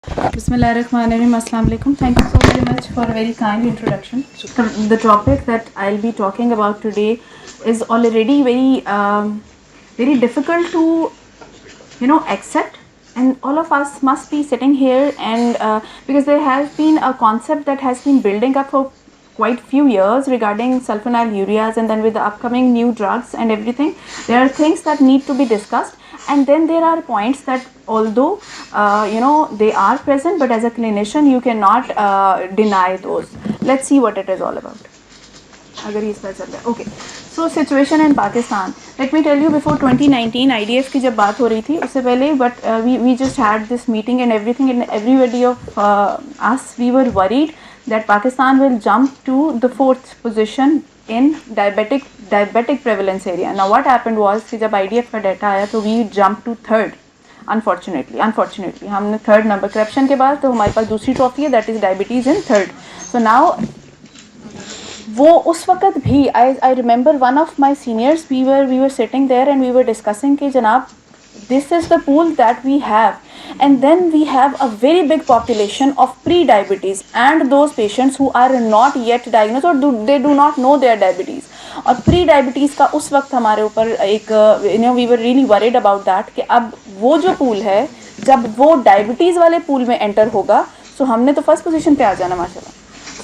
Bismillahirrahmanirrahim. Assalamu alaikum. Thank you so very much for a very kind introduction. The topic that I'll be talking about today is already very difficult to accept, and all of us must be sitting here and because there has been a concept that has been building up for quite few years regarding sulfonylureas, and then with the upcoming new drugs and everything, there are things that need to be discussed, and then there are points that although they are present, but as a clinician you cannot deny those. Let's see what it is all about. अगर ये इस तरह चल रहा है, okay. So situation in Pakistan, let me tell you, before 2019 IDF की जब बात हो रही थी उससे पहले, but we just had this meeting and everything, and everybody of us we were worried that Pakistan will jump to the 4th position in diabetic prevalence area. Now what happened was कि जब IDF का data आया तो we jumped to 3rd. Unfortunately हमने 3rd number, corruption के बाद तो हमारे पास दूसरी ट्रॉफी है, that is diabetes in 3rd. So now वो उस वक्त भी I remember one of my seniors, we were sitting there and we were discussing कि जनाब this is the pool that we have, and then we have a very big population of pre-diabetes and those patients who are not yet diagnosed or they do not know their diabetes. और pre diabetes का उस वक्त हमारे ऊपर एक we were really worried about that कि अब वो जो पूल है, जब वो डायबिटीज़ वाले पूल में एंटर होगा, सो हमने तो फर्स्ट पोजीशन पे आ जाना माशाल्लाह.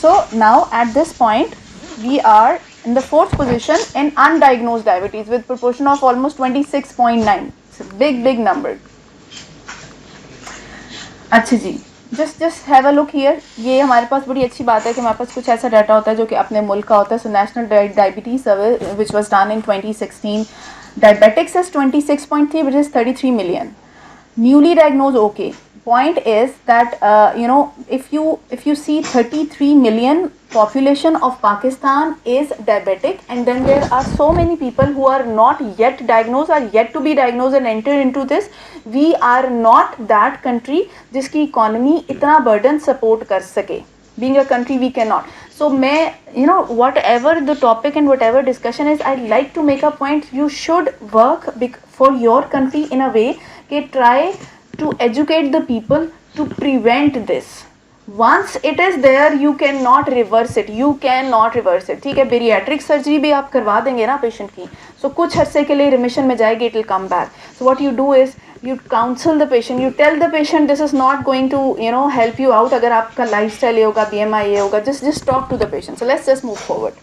So now at this point we are in the 4th position in undiagnosed diabetes with proportion of almost 26.9. It's a big number. अच्छा जी, just have a look here. ये हमारे पास बड़ी अच्छी बात है कि हमारे पास कुछ ऐसा डाटा होता है जो कि अपने मुल्क का होता है. So National Diabetes Survey which was done in 2016, diabetics is 26.3, which is 33 million. Newly diagnosed, okay. Point is that if you see 33 million population of Pakistan is diabetic, and then there are so many people who are not yet diagnosed, are yet to be diagnosed and enter into this. We are not that country जिसकी economy इतना burden support कर सके. Being a country we cannot. So मैं whatever the topic and whatever discussion is, I'd like to make a point. You should work for your country in a way कि try to educate the people to prevent this. Once it is there, you cannot reverse it. ठीक है, bariatric surgery भी आप करवा देंगे ना patient की, सो कुछ अरसे के लिए रिमिशन में जाएगी, it will come back. So what you do is you counsel the patient, you tell the patient this is not going to help you out. अगर आपका lifestyle ये होगा, BMI ये होगा, just talk to the patient. So let's just move forward.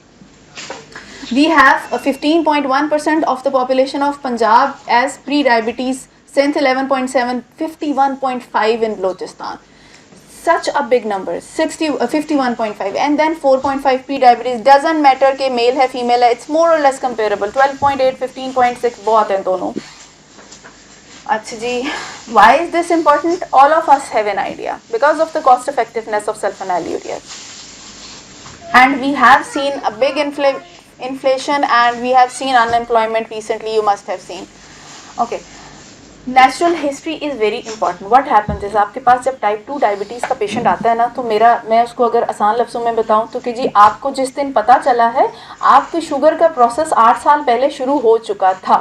We have 15.1% of the population of Punjab as pre-diabetes, Sindh 11.7, 51.5 in Balochistan. Such a big number, 51.5, and then 4.5 pre-diabetes. Doesn't matter कि male है female है, it's more or less comparable. 12.8, 15.6 बहुत हैं दोनों. अच्छा जी, why is this important? All of us have an idea because of the cost effectiveness of sulfonylureas, and we have seen a big inflation, and we have seen unemployment recently. You must have seen. Okay, natural history is very important. What happens is, आपके पास जब type 2 diabetes का patient आता है ना, तो मैं उसको अगर आसान लफ्ज़ों में बताऊं तो कि जी आपको जिस दिन पता चला है आपकी शुगर का प्रोसेस 8 साल पहले शुरू हो चुका था,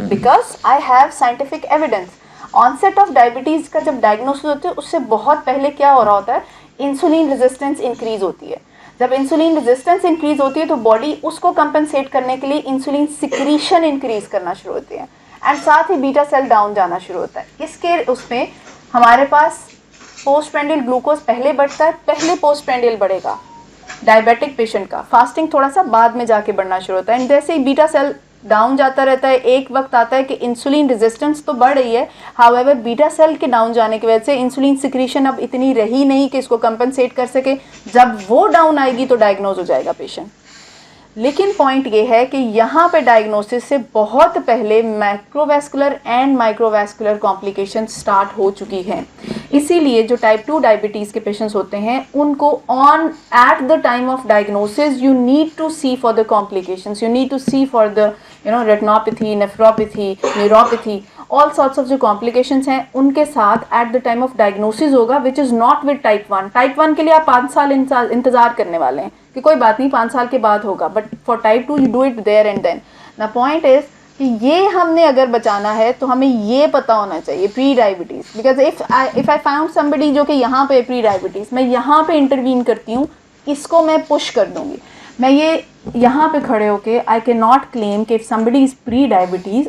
because I have scientific evidence. Onset of diabetes का जब डायग्नोसिस होती है उससे बहुत पहले क्या हो रहा होता है, इंसुलिन रेजिस्टेंस इंक्रीज़ होती है. जब इंसुलिन रेजिस्टेंस इंक्रीज़ होती है तो बॉडी उसको कंपनसेट करने के लिए इंसुलिन सिक्रीशन इंक्रीज़ करना शुरू होती है, एंड साथ ही बीटा सेल डाउन जाना शुरू होता है. इसके उसमें हमारे पास पोस्ट प्रेंडियल ग्लूकोज पहले बढ़ता है, पहले पोस्ट प्रेंडियल बढ़ेगा डायबिटिक पेशेंट का. फास्टिंग थोड़ा सा बाद में जाके बढ़ना शुरू होता है, एंड जैसे ही बीटा सेल डाउन जाता रहता है, एक वक्त आता है कि इंसुलिन रेजिस्टेंस तो बढ़ रही है, हाउएवर बीटा सेल के डाउन जाने की वजह से इंसुलिन सिक्रीशन अब इतनी रही नहीं कि इसको कंपनसेट कर सके. जब वो डाउन आएगी तो डायग्नोज हो जाएगा पेशेंट. लेकिन पॉइंट ये है कि यहाँ पे डायग्नोसिस से बहुत पहले macrovascular and microvascular complication start हो चुकी हैं. इसीलिए जो टाइप 2 डायबिटीज़ के पेशेंट्स होते हैं उनको at the time of diagnosis you need to see for the complications, you need to see for the retinopathy, nephropathy, neuropathy, all sorts of जो कॉम्प्लिकेशंस हैं उनके साथ at the time of diagnosis होगा, which is not with type 1. Type 1 के लिए आप 5 साल इंतज़ार करने वाले हैं कि कोई बात नहीं 5 साल के बाद होगा, but for type 2 you do it there and then. The point is कि ये हमने अगर बचाना है तो हमें ये पता होना चाहिए pre diabetes, because if I found somebody जो कि यहाँ पे प्री डायबिटीज़, मैं यहाँ पे इंटरवीन करती हूँ, इसको मैं पुश कर दूँगी। मैं ये यहाँ पे खड़े होके आई कैन नॉट क्लेम कि if somebody is pre diabetes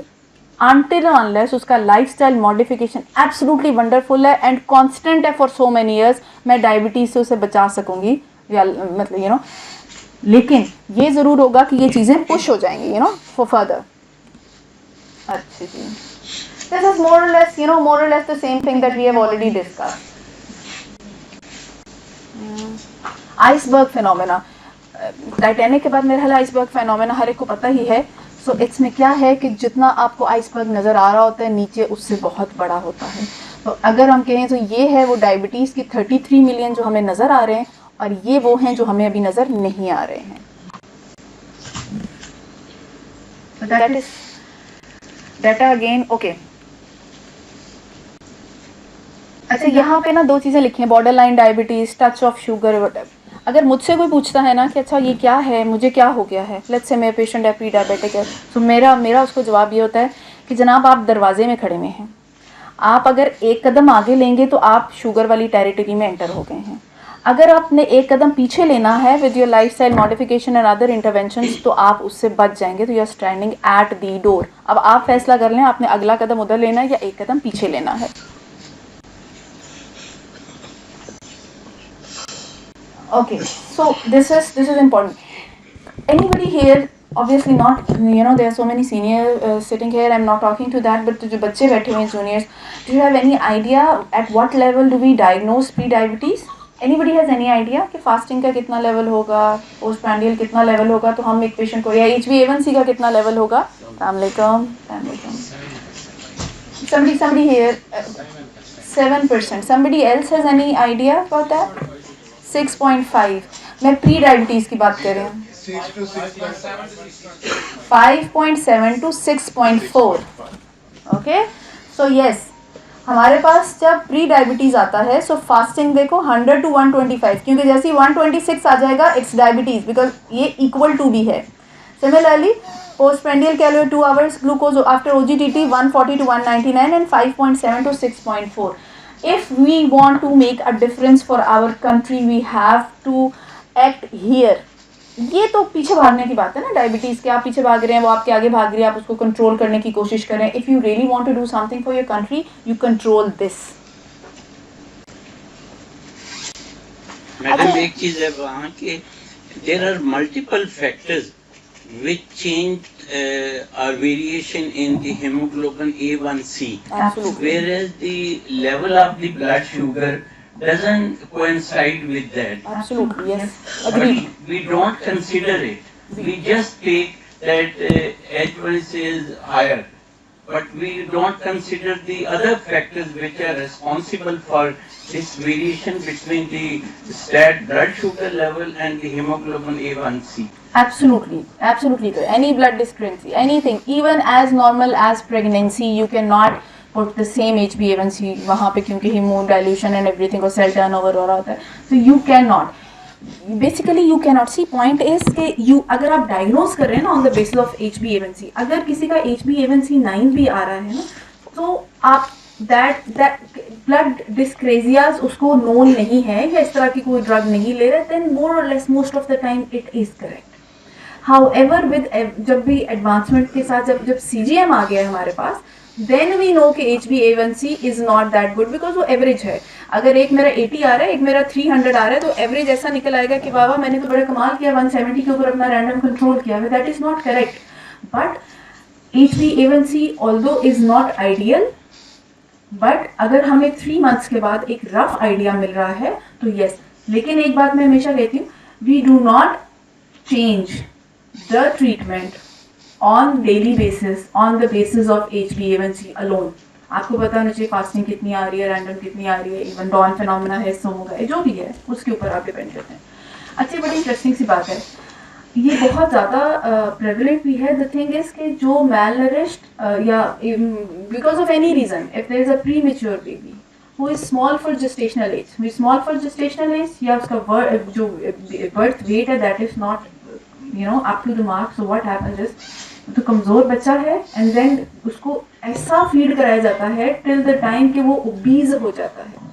until and unless उसका लाइफस्टाइल मॉडिफिकेशन एब्सोल्युटली वंडरफुल है एंड कांस्टेंट है फॉर सो मैनी ईयर्स, मैं डायबिटीज़ से उसे बचा सकूँगी, या मतलब यू नो, लेकिन ये ज़रूर होगा कि ये चीज़ें पुश हो जाएंगी यू नो फॉर फर्दर। अच्छा जी, दिस इज मोर और लेस यू नो मोर और less the same thing that we have already discussed. Iceberg phenomena, Titanic के बाद मेरा ख्याल आइसबर्ग फिनोमेना हर एक को पता ही है। सो इसमें क्या है कि जितना आपको आइसबर्ग नज़र आ रहा होता है नीचे उससे बहुत बड़ा होता है। तो अगर हम कहें तो ये है वो डायबिटीज़ की 33 मिलियन जो हमें नज़र आ रहे हैं, और ये वो हैं जो हमें अभी नज़र नहीं आ रहे हैं। So that is data again, okay. अच्छा, यहाँ पे ना दो चीज़ें लिखी हैं, border line diabetes, touch of sugar, whatever. अगर मुझसे कोई पूछता है ना कि अच्छा ये क्या है, मुझे क्या हो गया है, लेट्स से मेरे पेशेंट है प्री डायबिटिक है, तो मेरा उसको जवाब ये होता है कि जनाब आप दरवाजे में खड़े में हैं, आप अगर एक कदम आगे लेंगे तो आप शुगर वाली टेरिटरी में एंटर हो गए हैं। अगर आपने एक कदम पीछे लेना है with your lifestyle modification and other interventions तो आप उससे बच जाएंगे। तो you are standing at the door. अब आप फैसला कर लें आपने अगला कदम उधर लेना है या एक कदम पीछे लेना है। Okay, so this is important. Anybody here, obviously not, you know, there are so many senior sitting here, I'm not talking to that, but जो बच्चे बैठे हुए हैं juniors, do you have any idea at what level do we diagnose pre-diabetes? Anybody has any idea कि fasting का कितना level होगा, postprandial कितना level होगा, तो हम एक patient को, या HbA1c का कितना level होगा? Assalamualaikum. Somebody here, 7%. Somebody else has any idea about that? 6.5. मैं प्री डायबिटीज़ की बात कर रही हूँ। 5.7 to 6.4. ओके, सो यस, हमारे पास जब प्री डायबिटीज़ आता है सो फास्टिंग देखो 100 to 125, क्योंकि जैसे ही 126 आ जाएगा इट्स डायबिटीज़, बिकॉज ये इक्वल टू भी है। Similarly postprandial calorie 2 hours, glucose after OGTT 140 to 199 and 5.7 to 6.4. If we want to make a difference for our country, we have to act here. ये तो पीछे भागने की बात है ना, डायबिटीज़ के आप पीछे भाग रहे हैं, वो आपके आगे भाग रही है, आप उसको कंट्रोल करने की कोशिश करें। If you really want to do something for your country, you control this. Madam एक चीज है वहाँ के, there are multiple factors which change or variation in the hemoglobin A1C. Absolutely. Whereas the level of the blood sugar doesn't coincide with that. Absolutely, yes. Agreed. We don't consider it. We just take that H1C is higher, but we don't consider the other factors which are responsible for this variation between the stat blood sugar level and the hemoglobin A1C. Absolutely, absolutely. Any blood discrepancy, anything, even as normal as pregnancy, you cannot put the same HbA1c वहाँ पे, क्योंकि hormone dilution and everything और cell turnover हो रहा होता है, so you cannot. Basically you cannot. See, point is कि you अगर आप diagnose कर रहे हैं ना on the basis of HbA1c, अगर किसी का HbA1c 9 भी आ रहा है ना, तो आप that blood dyscrasias उसको known नहीं है या इस तरह की कोई drug नहीं ले रहे, then more or less most of the time it is correct. However, with जब भी एडवांसमेंट के साथ जब CGM आ गया है हमारे पास, then we know कि HbA1c is not that good because वो एवरेज है। अगर एक मेरा 80 आ रहा है, एक मेरा 300 आ रहा है, तो एवरेज ऐसा निकल आएगा कि वाह मैंने तो बड़ा कमाल किया, 170 के ऊपर अपना रैंडम कंट्रोल किया है। That is not correct. But HbA1c although is not ideal, but अगर हमें 3 months के बाद एक रफ आइडिया मिल रहा है तो यस। लेकिन एक बात मैं हमेशा कहती हूँ, we do not change the treatment on daily basis on the basis of HbA1c alone. आपको पता होना चाहिए फास्टिंग कितनी आ रही है, रैंडम कितनी आ रही है, इवन डॉन फिनोमेना है, सोमोगा है, जो भी है उसके ऊपर आप डिपेंड करते हैं। अच्छी बड़ी इंटरेस्टिंग सी बात है, ये बहुत ज़्यादा प्रेवलेंट भी है। द थिंग इज कि जो malnourished या because of any reason, if there is a premature baby who is small for gestational age, या उसका जो बर्थ वेट है that is not up to the mark, so what happens is तो कमज़ोर बच्चा है and then उसको ऐसा फीड कराया जाता है टिल द टाइम कि वो ओबीज हो जाता है।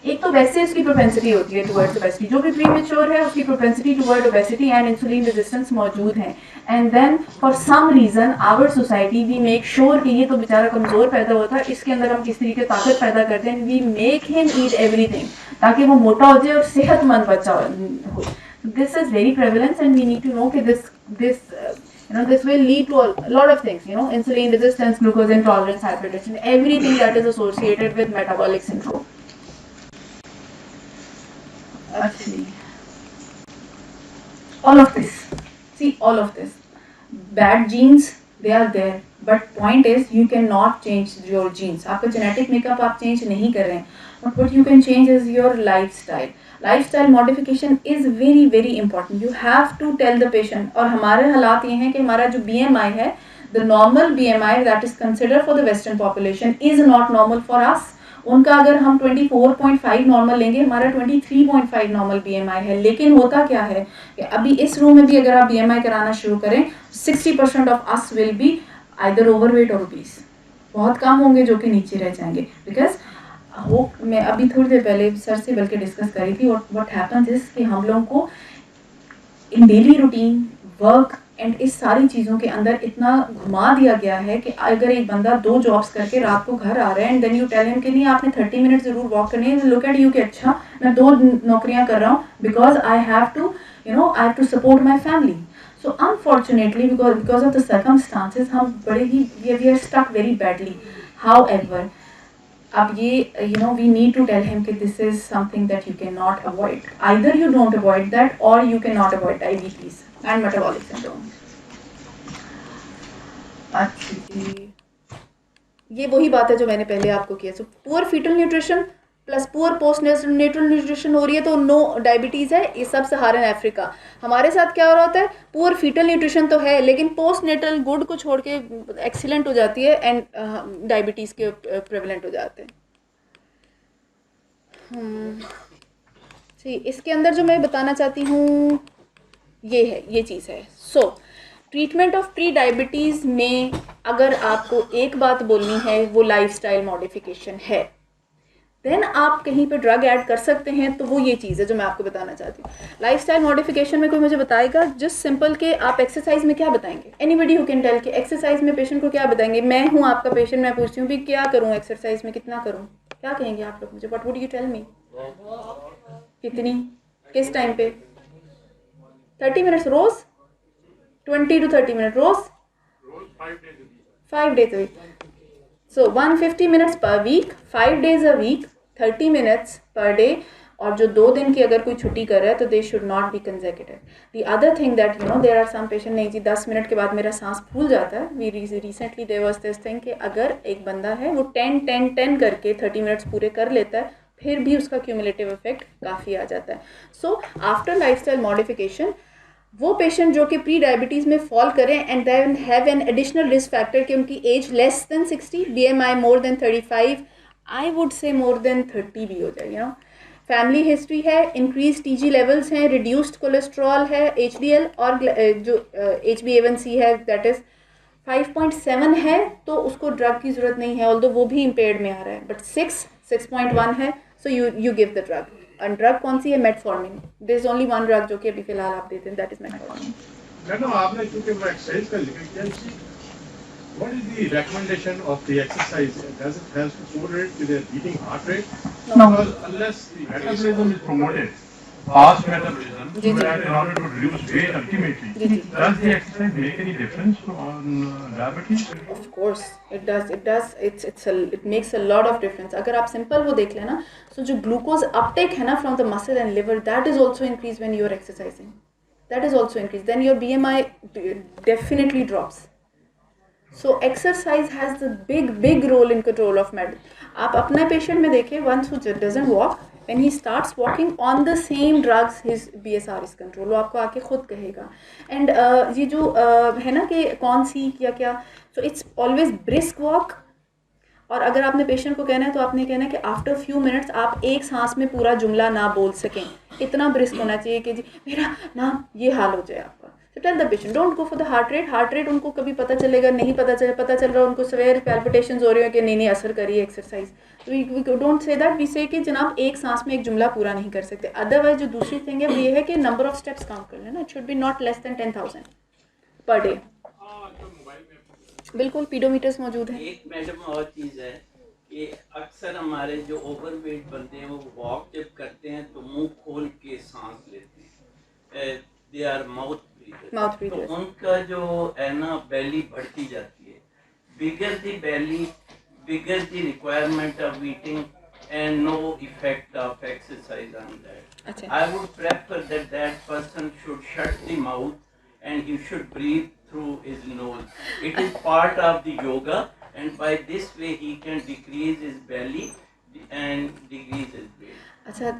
एक तो वैसे उसकी प्रोपेंसिटी होती है टुवर्ड्स ओबेसिटी, जो भी प्रीमेच्योर है उसकी propensity toward obesity and insulin resistance मौजूद है। And then for some reason our society we make sure कि ये तो बेचारा कमज़ोर पैदा होता है, इसके अंदर हम किस तरीके ताकत पैदा करते हैं, we make him eat everything ताकि वो मोटा हो जाए और सेहतमंद बच्चा हो। This is very prevalence and we need to know कि this this will lead to a lot of things, insulin resistance, glucose intolerance, hypertension, everything that is associated with metabolic syndrome. Actually, all of this, bad genes, they are there, but point is you cannot change your genes. आपका genetic makeup आप change नहीं कर रहे हैं, but what you can change is your lifestyle. Lifestyle modification is very very important. You have to tell the patient. और हमारे हालात ये हैं कि हमारा जो BMI है, the normal BMI that is considered for the Western population is not normal for us. उनका अगर हम 24.5 नॉर्मल लेंगे, हमारा 23.5 नॉर्मल BMI है। लेकिन होता क्या है कि अभी इस रूम में भी अगर आप BMI कराना शुरू करें, 60% of us will be either overweight और ओबीस। बहुत कम होंगे जो कि नीचे रह जाएंगे, बिकॉज मैं अभी थोड़ी देर पहले सर से बल्कि डिस्कस करी थी। व्हाट हैपन्स इज कि हम लोगों को इन डेली रूटीन वर्क एंड इस सारी चीज़ों के अंदर इतना घुमा दिया गया है कि अगर एक बंदा 2 जॉब्स करके रात को घर आ रहा है and then you tell him कि नहीं आपने 30 मिनट ज़रूर वॉक करनी है, लुक एट यू कि अच्छा मैं 2 नौकरियां कर रहा हूँ because I have to support my family. So unfortunately because of the circumstances हम बड़े ही we are stuck very badly. However अब ये we need to tell him कि this is something that you cannot avoid. Either you don't avoid that or you cannot avoid diabetes and metabolic syndrome. अच्छा जी, ये वही बात है जो मैंने पहले आपको किया। So poor fetal nutrition plus poor postnatal nutrition हो रही है तो नो डायबिटीज़ है। ये सब सहारन अफ्रीका। हमारे साथ क्या हो रहा होता है, पुअर फीटल न्यूट्रिशन तो है लेकिन पोस्ट नेटल गुड को छोड़ के एक्सीलेंट हो जाती है एंड डायबिटीज़ के प्रेवलेंट हो जाते हैं। जी, इसके अंदर जो मैं बताना चाहती हूँ ये चीज़ है। सो ट्रीटमेंट ऑफ प्री डायबिटीज़ में अगर आपको एक बात बोलनी है वो लाइफस्टाइल मॉडिफिकेशन है। देन आप कहीं पर ड्रग ऐड कर सकते हैं तो वो ये चीज़ है जो मैं आपको बताना चाहती हूँ। लाइफस्टाइल मॉडिफिकेशन में कोई मुझे बताएगा जस्ट सिंपल के आप एक्सरसाइज में क्या बताएंगे? एनीबडी हु कैन टेल कि एक्सरसाइज में पेशेंट को क्या बताएंगे? मैं हूँ आपका पेशेंट, मैं पूछती हूँ भी क्या करूँ एक्सरसाइज में, कितना करूँ, क्या कहेंगे आप लोग मुझे? What would you tell me? कितनी, किस टाइम पे? 30 मिनट्स रोज, 20 to 30 मिनट रोज, 5 days a week. So 150 minutes per week, 5 days a week, 30 minutes per day. और जो 2 दिन की अगर कोई छुट्टी कर रहा है तो they should not be consecutive. The other thing that there are some patient, नहीं जी 10 मिनट के बाद मेरा सांस फूल जाता है। We recently there was this thing कि अगर एक बंदा है वो 10-10-10 करके 30 मिनट्स पूरे कर लेता है फिर भी उसका क्यूमुलेटिव इफेक्ट काफ़ी आ जाता है। सो आफ्टर लाइफस्टाइल मॉडिफिकेशन वो पेशेंट जो कि प्री डायबिटीज़ में फॉल करें and then have an additional risk factor कि उनकी age less than 60, BMI more than 35, I would say more than 30 भी हो जाए, फैमिली हिस्ट्री है, इंक्रीज TG लेवल्स हैं, रिड्यूस्ड कोलेस्ट्रॉल है, HDL और जो HbA1c है दैट इज़ 5.7 है तो उसको ड्रग की ज़रूरत नहीं है, ऑल्दो वो भी इम्पेयर्ड में आ रहा है, बट 6.1 है so you give the drug. और ड्रग कौन सी है? Metformin. There is only one drug जो कि अभी फिलहाल आप देते हैं, दैट इज मेटफॉर्मिन। मैडम आपने क्योंकि वो एक्सरसाइज का जिक्र किया, what is the recommendation of the exercise? Does it have to correlate with their beating heart rate? No. Because unless the metabolism is promoted, fast metabolism, so that in order to reduce weight ultimately, does the exercise make any difference on diabetes? Of course it does. It makes a lot of difference. अगर आप simple वो देख लेना, so जो glucose Uptake है ना from the muscle and liver, that is also increased when you are exercising. That is also increased. Then your BMI definitely drops. So exercise has the big role in control of med. आप अपना patient में देखें, once who doesn't walk, when he starts walking on the same drugs, his BSR is control. वो आपको आके खुद कहेगा। And ये जो है ना कि कौन सी क्या, so it's always brisk walk. और अगर आपने पेशेंट को कहना है तो आपने कहना है कि आफ्टर फ्यू मिनट्स आप एक सांस में पूरा जुमला ना बोल सकें, इतना ब्रिस्क होना चाहिए कि जी मेरा ना ये हाल हो जाए आपका। तो tell the patient don't go for the heart rate उनको कभी पता चलेगा नहीं, पता चल रहा उनको सवेर पैल्पिटेशंस हो रही है कि नहीं असर करिए exercise, we don't say that, we say कि जनाब एक सांस में एक जुमला पूरा नहीं कर सकते। अदरवाइज जो दूसरी थिंग है वो ये है कि नंबर ऑफ स्टेप्स काउंट कर लेना, it should be not less than 10,000 per day. बिल्कुल पीडोमीटर्स मौजूद हैं। एक मैडम और चीज़ है कि अक्सर हमारे जो ओवरवेट बंदे हैं वो वॉक जब करते हैं तो मुंह खोल के सांस लेते हैं, दे आर माउथ ब्रीदर, तो उनका जो है ना बेली बढ़ती जाती है, bigger the belly bigger the requirement of eating and no effect of exercise on that. अच्छा। I would prefer that person should shut the mouth and he should breathe through his nose. It is part of the yoga, and by this way he can decrease his belly and decrease his weight. अच्छा,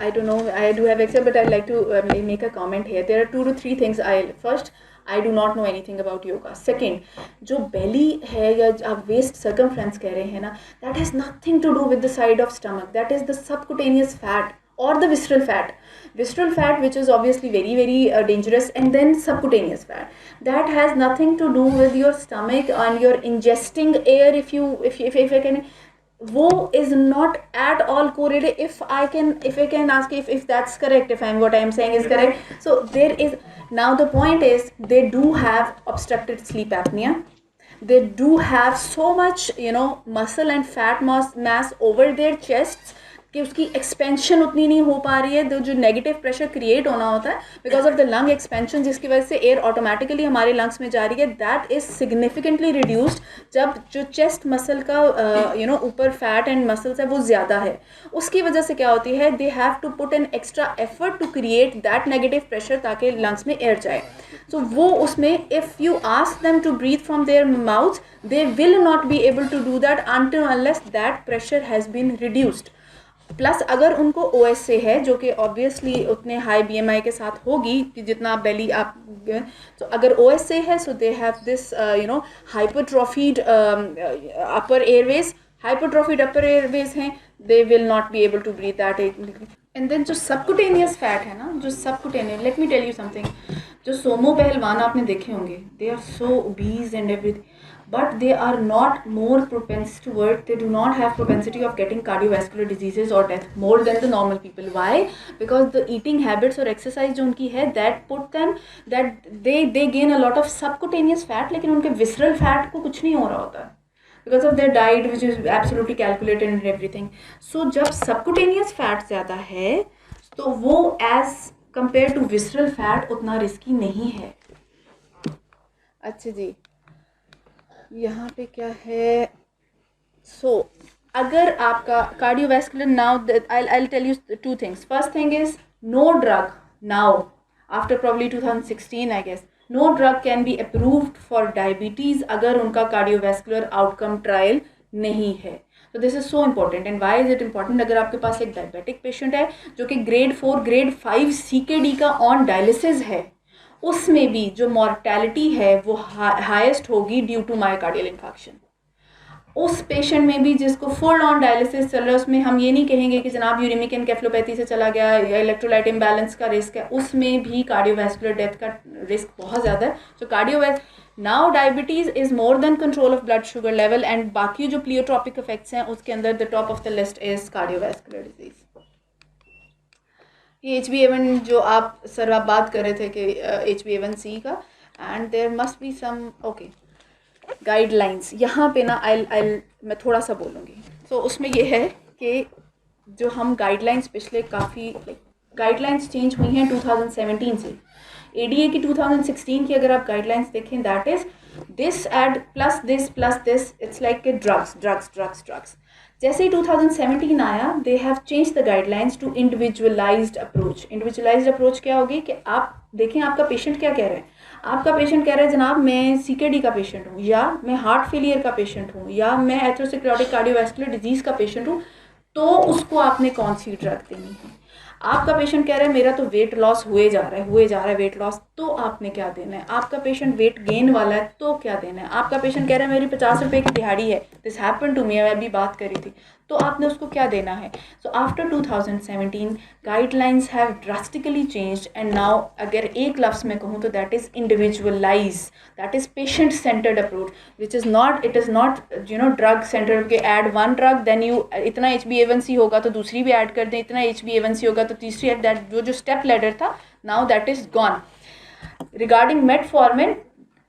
I don't know, I do have excel, but I'd like to make a comment here. There are 2 to 3 things. First, I do not know anything about yoga. Second, जो belly है या आप waist circumference कह रहे हैं ना, that has nothing to do with the side of stomach. That is the subcutaneous fat or the visceral fat. Visceral fat, which is obviously very very dangerous, and then subcutaneous fat. That has nothing to do with your stomach and your ingesting air. If I can, वो is not at all correlated. If I can ask if that's correct, if what I'm saying is correct. So there is, now the point is they do have obstructed sleep apnea, they do have so much muscle and fat mass over their chests कि उसकी expansion उतनी नहीं हो पा रही है, जो negative pressure create होना होता है because of the lung expansion, जिसकी वजह से एयर ऑटोमेटिकली हमारे लंग्स में जा रही है, दैट इज़ सिग्निफिकेंटली रिड्यूस्ड जब जो चेस्ट मसल का ऊपर फैट एंड मसल्स है वो ज़्यादा है। उसकी वजह से क्या होती है, they have to put an extra effort to create that negative pressure ताकि लंग्स में एयर जाए। सो वो उसमें if you ask them to breathe from their mouth, they will not be able to do that until unless that pressure has been reduced. Plus अगर उनको OSA है जो कि ऑब्वियसली उतने हाई BMI के साथ होगी कि जितना बेली आप, तो अगर OSA है so they have this hypertrophied upper airways, hypertrophied upper airways हैं, they will not be able to breathe that. And then जो सबकुटेनियस फैट है ना, जो subcutaneous, let me tell you something, जो सोमो पहलवान आपने देखे होंगे, they are so obese and everything, but they are not more propense toward, they do not have propensity of getting cardiovascular diseases or death more than the normal people. Why? Because the eating habits or exercise जो उनकी है, that put them, that they gain a lot of subcutaneous fat, लेकिन उनके visceral fat को कुछ नहीं हो रहा होता because of their diet which is absolutely calculated and everything. So जब subcutaneous fat ज़्यादा है तो वो as compared to visceral fat उतना risky नहीं है। अच्छा जी, यहाँ पे क्या है, सो अगर आपका cardiovascular, now I'll tell you 2 things. First thing is no drug now after probably 2016 I guess, no drug can be approved for diabetes अगर उनका कार्डियोवैस्कुलर आउटकम ट्रायल नहीं है। तो this is so important. And why is it important? अगर आपके पास एक diabetic patient है जो कि ग्रेड 4 ग्रेड 5 CKD का ऑन डायलिसिस है, उसमें भी जो मॉर्टेलिटी है वो हाईएस्ट होगी ड्यू टू मायोकार्डियल इन्फेक्शन। उस पेशेंट में भी जिसको फुल ऑन डायलिसिस चल रहा है, उसमें हम ये नहीं कहेंगे कि जनाब यूरिमिक एनकेफेलोपैथी से चला गया या इलेक्ट्रोलाइट इम्बैलेंस का रिस्क है, उसमें भी कार्डियोवैस्कुलर डेथ का रिस्क बहुत ज़्यादा है। So now diabetes is more then control of blood sugar level, and बाकी जो प्लियोट्रॉपिक इफेक्ट्स हैं उसके अंदर the top of the list is cardiovascular disease. ये HbA1 जो आप सर आप बात कर रहे थे कि HbA1c का, and there must be some okay guidelines. यहाँ पे ना मैं थोड़ा सा बोलूँगी। सो उसमें ये है कि जो हम गाइडलाइंस पिछले काफ़ी गाइडलाइंस चेंज हुई हैं 2017 से। ADA की 2016 की अगर आप गाइडलाइंस देखें, that is this add plus this, it's like drugs. जैसे ही 2017 आया, they have change the guidelines to individualized approach. Individualized approach क्या होगी कि आप देखें आपका पेशेंट क्या कह रहा है। आपका पेशेंट कह रहा है जनाब मैं CKD का पेशेंट हूँ, या मैं हार्ट फेलियर का पेशेंट हूँ, या मैं एथेरोस्क्लेरोटिक कार्डियोवैस्कुलर डिजीज़ का पेशेंट हूँ, तो उसको आपने कौन सी ड्रग देनी है। आपका पेशेंट कह रहा है मेरा तो वेट लॉस हुए जा रहा है वेट लॉस, तो आपने क्या देना है? आपका पेशेंट वेट गेन वाला है तो क्या देना है? आपका पेशेंट कह रहा है मेरी 50 रुपये की दिहाड़ी है, दिस हैपन टू मी, मैं अभी बात करी थी, तो आपने उसको क्या देना है? So after 2017 guidelines have drastically changed and now अगर एक लफ्ज़ में कहूँ तो that is individualise, that is patient centred approach, which is not, it is not drug centre के add one drug then you इतना HbA1c होगा तो दूसरी भी ऐड कर दें, इतना HbA1c होगा तो तीसरी ऐड, दैट जो स्टेप लैडर था now that is gone. Regarding metformin,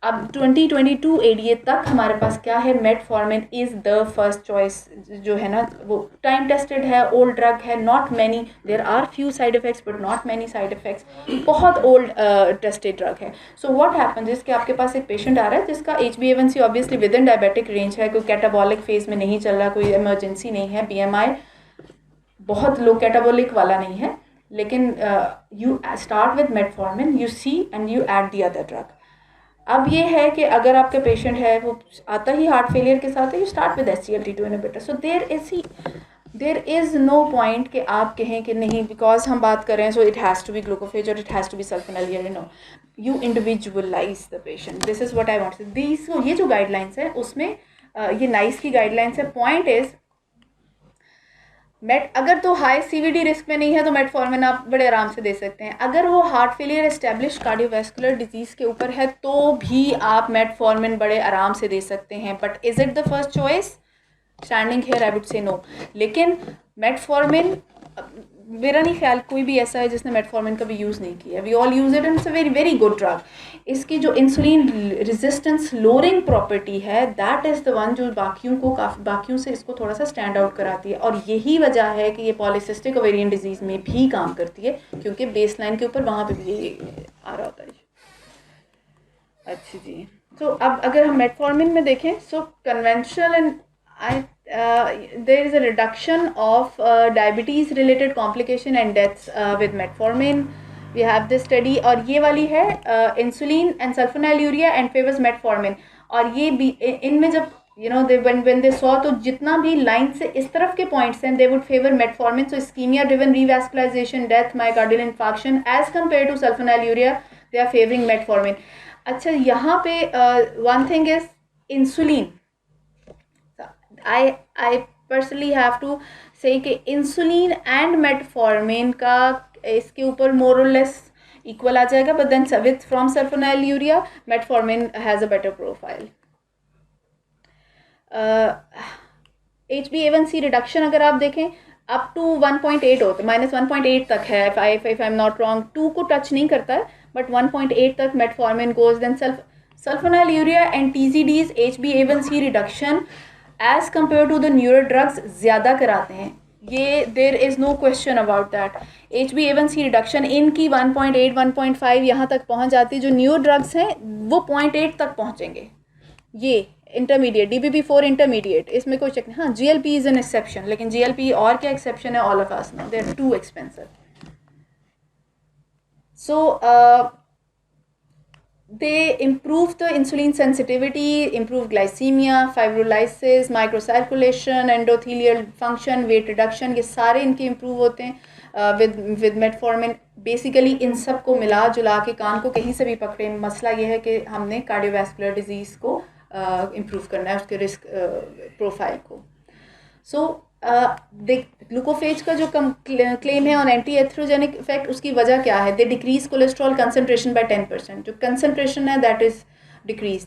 अब 2022 ADA तक हमारे पास क्या है? Metformin is the first choice जो है ना, वो टाइम टेस्टेड है, ओल्ड ड्रग है, not many, there are few side effects but not many side effects, बहुत ओल्ड टेस्टेड ड्रग है. सो व्हाट हैपन, जिसके आपके पास एक पेशेंट आ रहा है जिसका HbA1c obviously with in diabetic range है, कोई कैटाबॉलिक फेज में नहीं चल रहा, कोई इमरजेंसी नहीं है, BMI बहुत लो कैटाबॉलिक वाला नहीं है, लेकिन you start with metformin, you see and you add the other drug. अब ये है कि अगर आपका पेशेंट है वो आता ही हार्ट फेलियर के साथ है, you start with SGLT2 inhibitor. So there is no point कि आप कहें कि नहीं बिकॉज हम बात कर रहे हैं so it has to be Glucophage और it has to be sulphonylurea. No, you individualise the patient. This is what I want. These ये जो गाइडलाइंस है उसमें ये नाइस की गाइडलाइंस है. पॉइंट इज़ अगर तो हाई CVD रिस्क में नहीं है तो मेटफॉर्मिन आप बड़े आराम से दे सकते हैं. अगर वो heart failure establish cardiovascular disease के ऊपर है तो भी आप मेटफॉर्मिन बड़े आराम से दे सकते हैं. But is it the first choice? Standing here I would say no. लेकिन मेटफॉर्मिन, मेरा नहीं ख्याल कोई भी ऐसा है जिसने मेटफॉर्मिन कभी यूज़ नहीं किया. We all use it and it's a very very good drug. इसकी जो इंसुलिन रेजिस्टेंस लोअरिंग प्रॉपर्टी है दैट इज़ द वन जो बाकियों से इसको थोड़ा सा स्टैंड आउट कराती है. और यही वजह है कि ये पॉलीसिस्टिक ओवेरियन डिजीज़ में भी काम करती है क्योंकि बेस लाइन के ऊपर वहाँ पर भी ये आ रहा होता है. अच्छा जी, तो अब अगर हम मेटफॉर्मिन में देखें, so conventional and there is a reduction of diabetes related complication and deaths with metformin. We have this study और ये वाली है insulin and sulfonylurea and favors metformin. और ये भी इनमें जब when they saw तो जितना भी लाइन से इस तरफ के पॉइंट्स हैं they would favor metformin. So ischemia driven revascularization, death, myocardial infarction as compared to sulfonylurea they are favoring metformin. अच्छा, यहाँ पे one thing is insulin. I personally have to say कि इंसुलिन एंड मेटफॉर्मिन का इसके ऊपर more और less equal आ जाएगा, but then with from sulphonylurea metformin has a better profile. HbA1c reduction अगर आप देखें अप टू 1.8 होता है, -1.8 तक है if I am not wrong. 2 को टच नहीं करता है बट 1.8 तक metformin goes. Then sulphonylurea and TZD's HbA1c reduction as compare to the neuro drugs ज़्यादा कराते हैं. ये there is no question about that. HbA1c reduction इनकी 1.8 1.5 यहाँ तक पहुँच जाती है. जो न्यूरो ड्रग्स हैं वो 0.8 तक पहुँचेंगे. ये इंटरमीडिएट DPP-4 इंटरमीडिएट, इसमें कोई चेक नहीं. हाँ, GLP इज़ एन एक्सेप्शन, लेकिन GLP और क्या एक्सेप्शन है? All of us know they are too expensive. So they improve the insulin sensitivity, improve glycemia, fibrolysis, microcirculation, endothelial function, weight reduction, ये सारे इनके improve होते हैं with metformin. बेसिकली इन सब को मिला जुला के कान को कहीं से भी पकड़े, मसला ये है कि हमने कार्डियोवैस्कुलर डिजीज़ को इम्प्रूव करना है, उसके रिस्क प्रोफाइल को. सो ग्लूकोफेज का जो क्लेम है ऑन एंटी एथ्रोजेनिक इफेक्ट, उसकी वजह क्या है? They decrease cholesterol concentration by 10%. जो कंसनट्रेशन है that is decrease.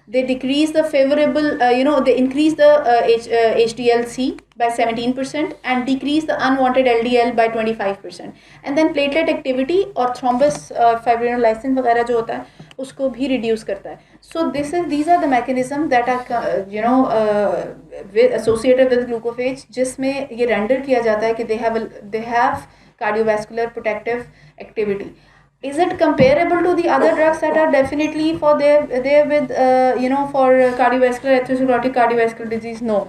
they decrease the favorable, they increase the HDL-C by 17% and decrease the unwanted LDL by 25%. And then platelet activity और thrombus fibrinolysin वगैरह जो होता है उसको भी reduce करता है. So these are the mechanisms that are associated with glucophage, जिसमें ये render किया जाता है कि they have cardiovascular protective activity. Is it comparable to the other drugs that are definitely for there with for cardiovascular atherosclerotic cardiovascular disease? No,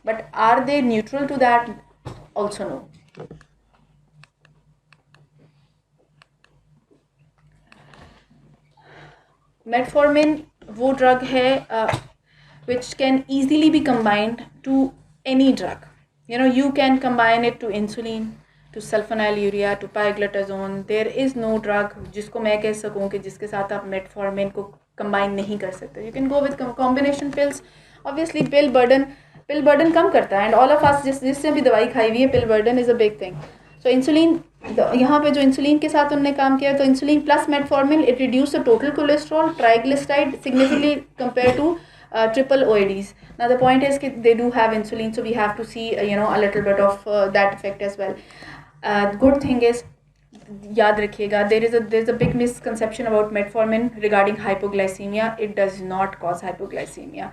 but are they neutral to that? Also no. Metformin वो drug है which can easily be combined to any drug. You can combine it to insulin, to sulfonylurea to pioglitazone. There is no drug जिसको मैं कह सकूँ कि जिसके साथ आप metformin को combine नहीं कर सकते. You can go with combination pills. Obviously pill burden कम करता है, and all of us जिससे भी दवाई खाई हुई है, pill burden is a big thing. So insulin, यहाँ पे जो इंसुलिन के साथ उन्होंने काम किया, तो insulin plus metformin, it reduce the total cholesterol, triglyceride significantly compare to triple OADs. Now the point is that they do have insulin, so we have to see a little bit of that effect as well. Good thing is, याद रखिएगा, there is a big misconception about metformin regarding hypoglycemia. It does not cause hypoglycemia,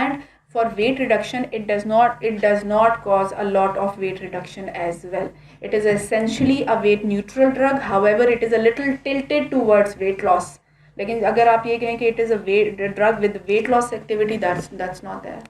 and for weight reduction it does not cause a lot of weight reduction as well. It is essentially a weight neutral drug. However, it is a little tilted towards weight loss. लेकिन अगर आप ये कहें कि it is a drug with weight loss activity, that's not there.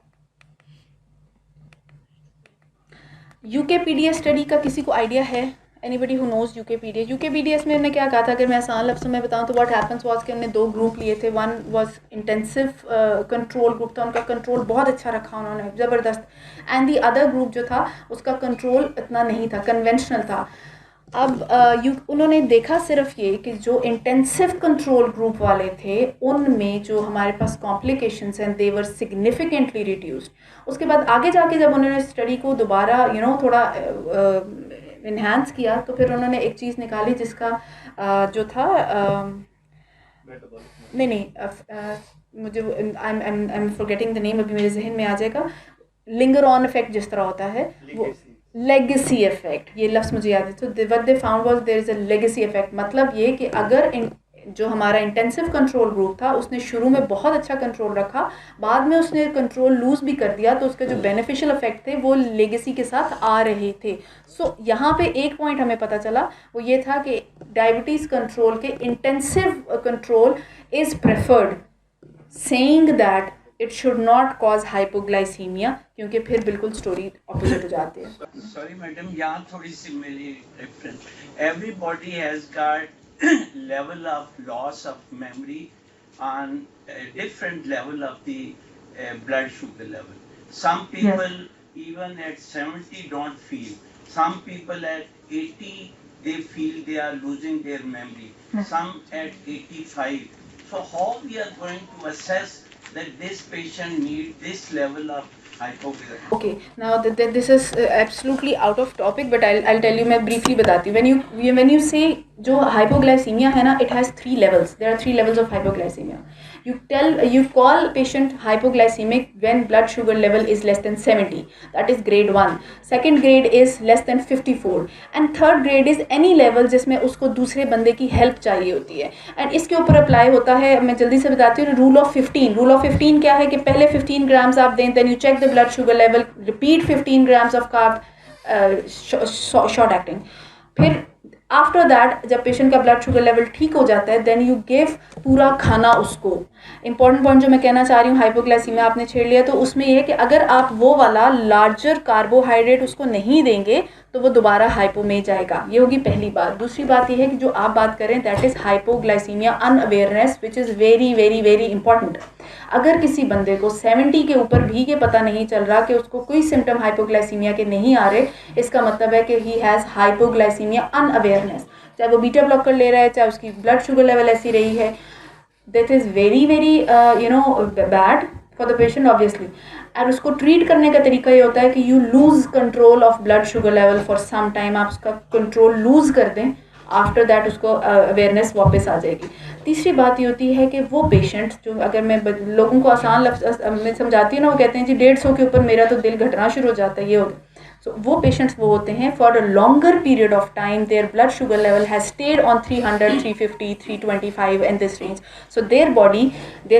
UKPDS study का किसी को idea है? Anybody who knows UKPDS में उन्होंने क्या कहा था? अगर मैं आसान लफ्ज़ों में बताऊं तो what happens was कि उन्होंने 2 ग्रुप लिए थे. One was intensive control group था, उनका कंट्रोल बहुत अच्छा रखा उन्होंने, ज़बरदस्त. एंड दी अदर ग्रुप जो था उसका कंट्रोल इतना नहीं था, कन्वेंशनल था. अब उन्होंने देखा सिर्फ ये कि जो इंटेंसिव कंट्रोल ग्रुप वाले थे उनमें जो हमारे पास कॉम्प्लिकेशंस हैं, दे वर सिग्निफिकेंटली रिड्यूस्ड. उसके बाद आगे जाके जब उन्होंने स्टडी को दोबारा थोड़ा इन्हांस किया, तो फिर उन्होंने एक चीज़ निकाली जिसका जो था मुझे I am forgetting the name, अभी मेरे जहन में आ जाएगा. लिंगर ऑन इफेक्ट जिस तरह होता है, वो लेगेसी इफेक्ट, ये लफ्ज़ मुझे याद है. तो what they found was there is a legacy effect. मतलब ये कि अगर जो हमारा इंटेंसिव कंट्रोल ग्रुप था उसने शुरू में बहुत अच्छा कंट्रोल रखा, बाद में उसने कंट्रोल लूज़ भी कर दिया, तो उसके जो बेनिफिशियल इफेक्ट थे वो लेगेसी के साथ आ रहे थे. सो यहाँ पे एक पॉइंट हमें पता चला, वो ये था कि डायबिटीज़ कंट्रोल के intensive control is preferred, saying that it should not cause hypoglycemia, क्योंकि फिर बिल्कुल स्टोरी ऑपोजिट हो जाती है. Sorry madam, यहाँ थोड़ी सी मेरी reference. Everybody has got level of loss of memory on a different level of the blood sugar level. Some people even at 70 don't feel. Some people at 80 they feel they are losing their memory. Some at 85. So how we are going to assess that this patient needs this level of hypoglycemia? Okay, now this is absolutely out of topic, but I'll tell you, मैं briefly बताती हूँ. When you say जो hypoglycemia है ना, it has 3 levels. There are 3 levels of hypoglycemia. You call patient hypoglycemic when blood sugar level is less than 70. That is grade 1. Second grade is less than 54. And third grade is any level जिसमें उसको दूसरे बंदे की help चाहिए होती है. And इसके ऊपर अप्लाई होता है, मैं जल्दी से बताती हूँ, रूल ऑफ 15. रूल ऑफ 15 क्या है कि पहले 15 ग्राम्स आप दें, then you check the blood sugar level, repeat 15 grams of carb, short acting. फिर आफ्टर दैट जब पेशेंट का ब्लड शुगर लेवल ठीक हो जाता है, देन यू गिव पूरा खाना उसको. इंपॉर्टेंट पॉइंट जो मैं कहना चाह रही हूँ, हाइपोग्लाइसीमिया आपने छेड़ लिया, तो उसमें ये है कि अगर आप वो वाला लार्जर कार्बोहाइड्रेट उसको नहीं देंगे तो वो दोबारा हाइपो में जाएगा. ये होगी पहली बात. दूसरी बात ये है कि जो आप बात करें, that is hypoglycaemia unawareness, which is very very very important. अगर किसी बंदे को 70 के ऊपर भी ये पता नहीं चल रहा कि उसको कोई सिम्टम हाइपोग्लाइसीमिया के नहीं आ रहे, इसका मतलब है कि ही हैज़ हाइपोग्लाइसीमिया अनअवेयरनेस. चाहे वो बीटा ब्लॉकर ले रहा है, चाहे उसकी ब्लड शुगर लेवल ऐसी रही है, that is very very bad for the patient obviously. और उसको ट्रीट करने का तरीका ये होता है कि you lose control of blood sugar level for some time. आप उसका कंट्रोल लूज़ कर दें, आफ्टर दैट उसको अवेयरनेस वापस आ जाएगी. तीसरी बात ये होती है कि वो पेशेंट जो, अगर मैं लोगों को आसान लफ्ज़ में समझाती हूँ ना, वो कहते हैं जी 150 के ऊपर मेरा तो दिल घटना शुरू हो जाता है, ये हो गया. सो वो पेशेंट्स वो होते हैं for a longer period of time their blood sugar level has stayed on 300, 350, 325 in this range. So their